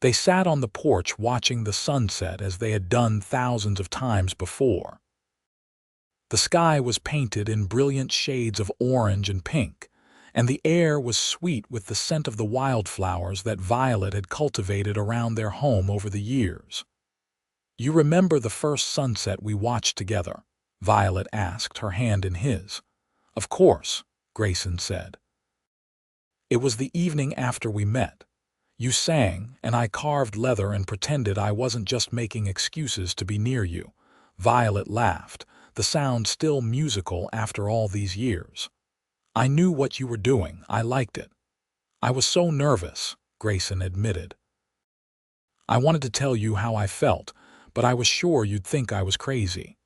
they sat on the porch watching the sunset as they had done thousands of times before. The sky was painted in brilliant shades of orange and pink, and the air was sweet with the scent of the wildflowers that Violet had cultivated around their home over the years. You remember the first sunset we watched together? Violet asked, her hand in his. Of course, Grayson said. It was the evening after we met. You sang, and I carved leather and pretended I wasn't just making excuses to be near you. Violet laughed, the sound still musical after all these years. I knew what you were doing. I liked it. I was so nervous, Grayson admitted. I wanted to tell you how I felt, but I was sure you'd think I was crazy.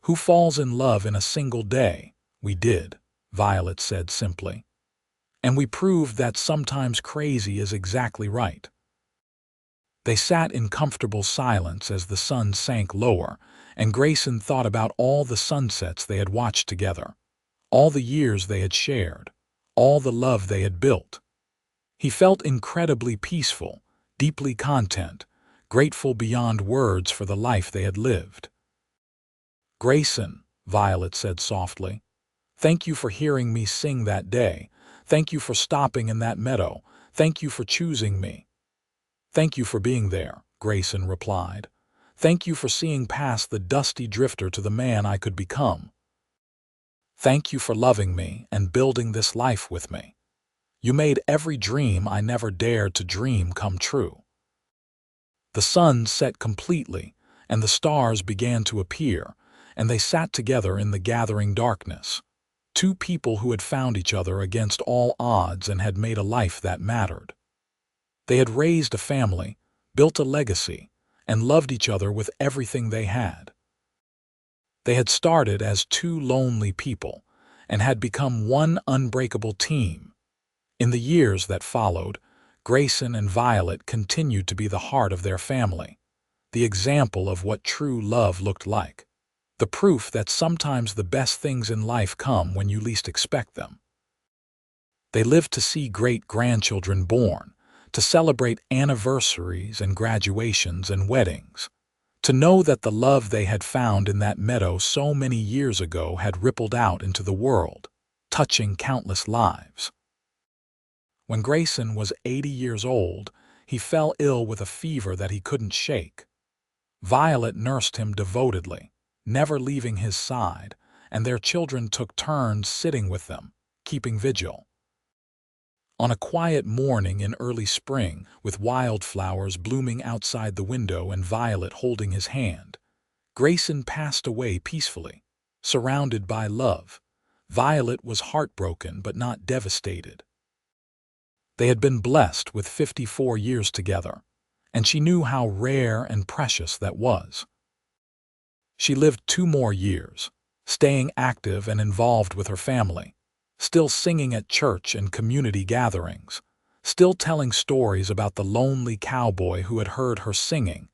Who falls in love in a single day? We did, Violet said simply. And we proved that sometimes crazy is exactly right. They sat in comfortable silence as the sun sank lower, and Grayson thought about all the sunsets they had watched together, all the years they had shared, all the love they had built. He felt incredibly peaceful, deeply content, grateful beyond words for the life they had lived. Grayson, Violet said softly, thank you for hearing me sing that day. Thank you for stopping in that meadow. Thank you for choosing me. Thank you for being there, Grayson replied. Thank you for seeing past the dusty drifter to the man I could become. Thank you for loving me and building this life with me. You made every dream I never dared to dream come true. The sun set completely, and the stars began to appear, and they sat together in the gathering darkness. Two people who had found each other against all odds and had made a life that mattered. They had raised a family, built a legacy, and loved each other with everything they had. They had started as two lonely people and had become one unbreakable team. In the years that followed, Grayson and Violet continued to be the heart of their family, the example of what true love looked like. The proof that sometimes the best things in life come when you least expect them. They lived to see great-grandchildren born, to celebrate anniversaries and graduations and weddings, to know that the love they had found in that meadow so many years ago had rippled out into the world, touching countless lives. When Grayson was 80 years old, he fell ill with a fever that he couldn't shake. Violet nursed him devotedly, never leaving his side, and their children took turns sitting with them, keeping vigil. On a quiet morning in early spring, with wildflowers blooming outside the window and Violet holding his hand, Grayson passed away peacefully, surrounded by love. Violet was heartbroken but not devastated. They had been blessed with 54 years together, and she knew how rare and precious that was. She lived 2 more years, staying active and involved with her family, still singing at church and community gatherings, still telling stories about the lonely cowboy who had heard her singing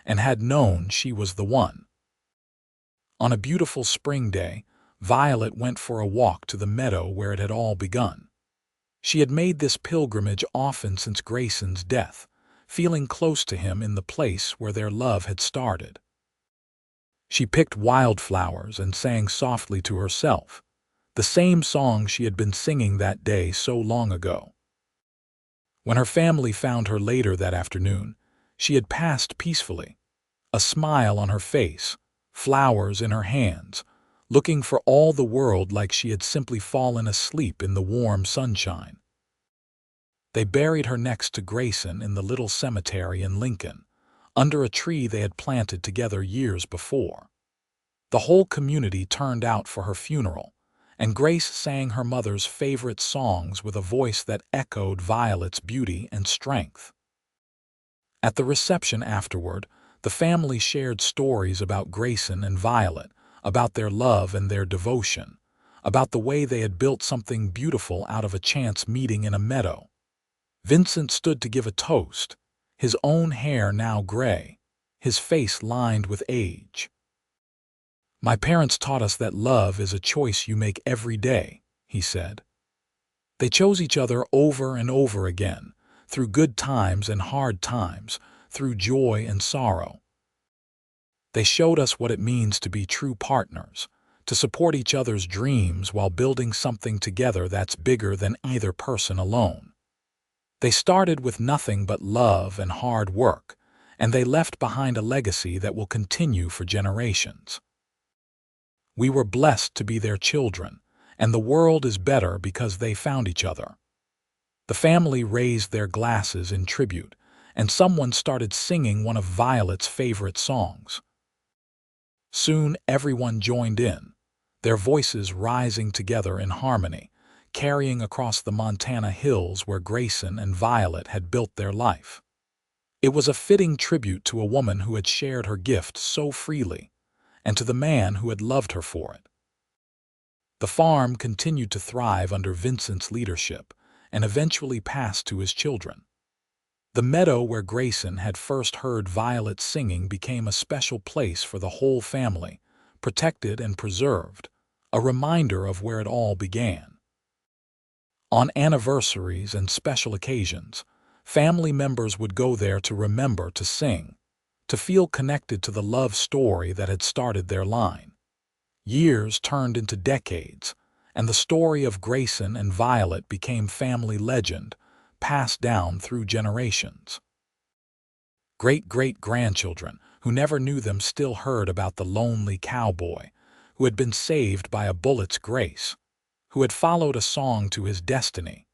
and had known she was the one. On a beautiful spring day, Violet went for a walk to the meadow where it had all begun. She had made this pilgrimage often since Grayson's death, feeling close to him in the place where their love had started. She picked wildflowers and sang softly to herself, the same song she had been singing that day so long ago. When her family found her later that afternoon, she had passed peacefully, a smile on her face, flowers in her hands, looking for all the world like she had simply fallen asleep in the warm sunshine. They buried her next to Grayson in the little cemetery in Lincoln, under a tree they had planted together years before. The whole community turned out for her funeral, and Grace sang her mother's favorite songs with a voice that echoed Violet's beauty and strength. At the reception afterward, the family shared stories about Grayson and Violet, about their love and their devotion, about the way they had built something beautiful out of a chance meeting in a meadow. Vincent stood to give a toast, his own hair now gray, his face lined with age. "My parents taught us that love is a choice you make every day," he said. They chose each other over and over again, through good times and hard times, through joy and sorrow. They showed us what it means to be true partners, to support each other's dreams while building something together that's bigger than either person alone. They started with nothing but love and hard work, and they left behind a legacy that will continue for generations. We were blessed to be their children, and the world is better because they found each other. The family raised their glasses in tribute, and someone started singing one of Violet's favorite songs. Soon everyone joined in, their voices rising together in harmony, carrying across the Montana hills where Grayson and Violet had built their life. It was a fitting tribute to a woman who had shared her gift so freely, and to the man who had loved her for it. The farm continued to thrive under Vincent's leadership and eventually passed to his children. The meadow where Grayson had first heard Violet singing became a special place for the whole family, protected and preserved, a reminder of where it all began. On anniversaries and special occasions, family members would go there to remember to sing, to feel connected to the love story that had started their line. Years turned into decades, and the story of Grayson and Violet became family legend, passed down through generations. Great-great-grandchildren who never knew them still heard about the lonely cowboy who had been saved by a bullet's grace, who had followed a song to his destiny,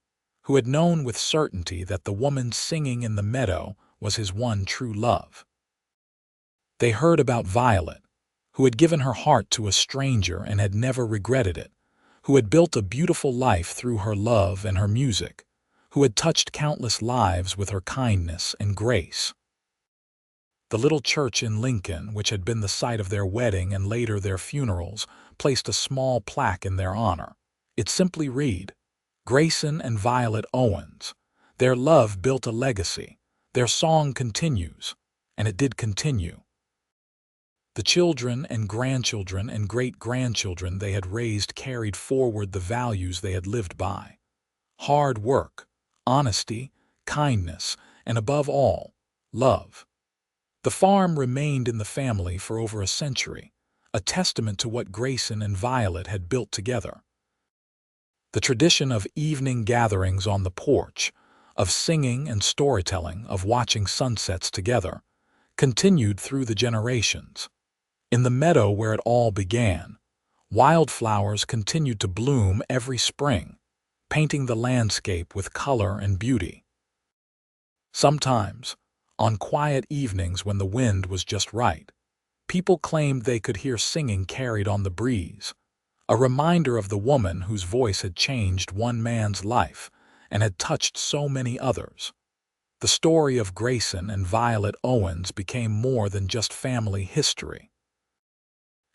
who had known with certainty that the woman singing in the meadow was his one true love. They heard about Violet, who had given her heart to a stranger and had never regretted it, who had built a beautiful life through her love and her music, who had touched countless lives with her kindness and grace. The little church in Lincoln, which had been the site of their wedding and later their funerals, placed a small plaque in their honor. It simply read, "Grayson and Violet Owens. Their love built a legacy. Their song continues." And it did continue. The children and grandchildren and great-grandchildren they had raised carried forward the values they had lived by. Hard work, honesty, kindness, and above all, love. The farm remained in the family for over a century, a testament to what Grayson and Violet had built together. The tradition of evening gatherings on the porch, of singing and storytelling, of watching sunsets together, continued through the generations. In the meadow where it all began, wildflowers continued to bloom every spring, painting the landscape with color and beauty. Sometimes, on quiet evenings when the wind was just right, people claimed they could hear singing carried on the breeze, a reminder of the woman whose voice had changed one man's life and had touched so many others. The story of Grayson and Violet Owens became more than just family history.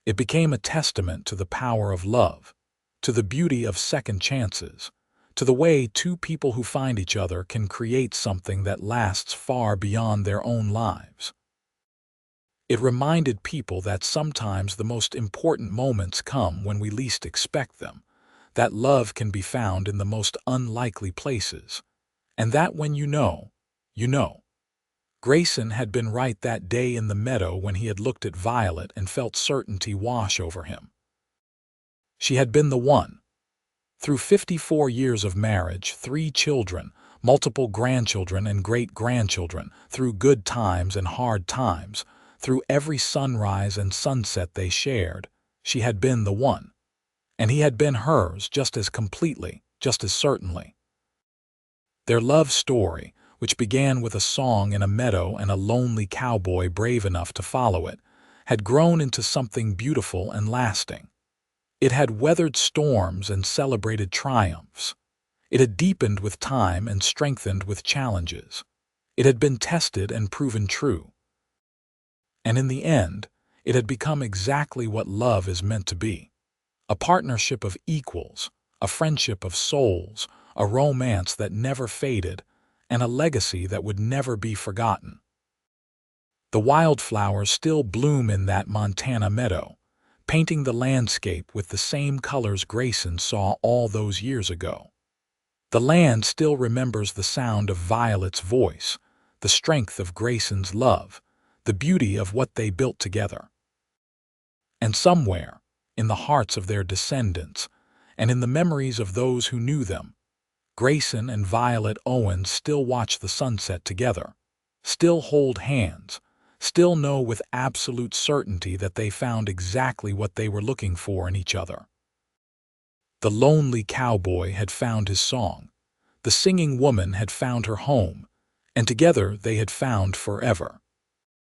It became a testament to the power of love, to the beauty of second chances, to the way two people who find each other can create something that lasts far beyond their own lives. It reminded people that sometimes the most important moments come when we least expect them, that love can be found in the most unlikely places, and that when you know, you know. Grayson had been right that day in the meadow when he had looked at Violet and felt certainty wash over him. She had been the one. Through 54 years of marriage, 3 children, multiple grandchildren and great-grandchildren, through good times and hard times, through every sunrise and sunset they shared, she had been the one. And he had been hers just as completely, just as certainly. Their love story, which began with a song in a meadow and a lonely cowboy brave enough to follow it, had grown into something beautiful and lasting. It had weathered storms and celebrated triumphs. It had deepened with time and strengthened with challenges. It had been tested and proven true. And in the end, it had become exactly what love is meant to be. A partnership of equals, a friendship of souls, a romance that never faded, and a legacy that would never be forgotten. The wildflowers still bloom in that Montana meadow, painting the landscape with the same colors Grayson saw all those years ago. The land still remembers the sound of Violet's voice, the strength of Grayson's love, the beauty of what they built together. And somewhere, in the hearts of their descendants, and in the memories of those who knew them, Grayson and Violet Owens still watch the sunset together, still hold hands, still know with absolute certainty that they found exactly what they were looking for in each other. The lonely cowboy had found his song, the singing woman had found her home, and together they had found forever.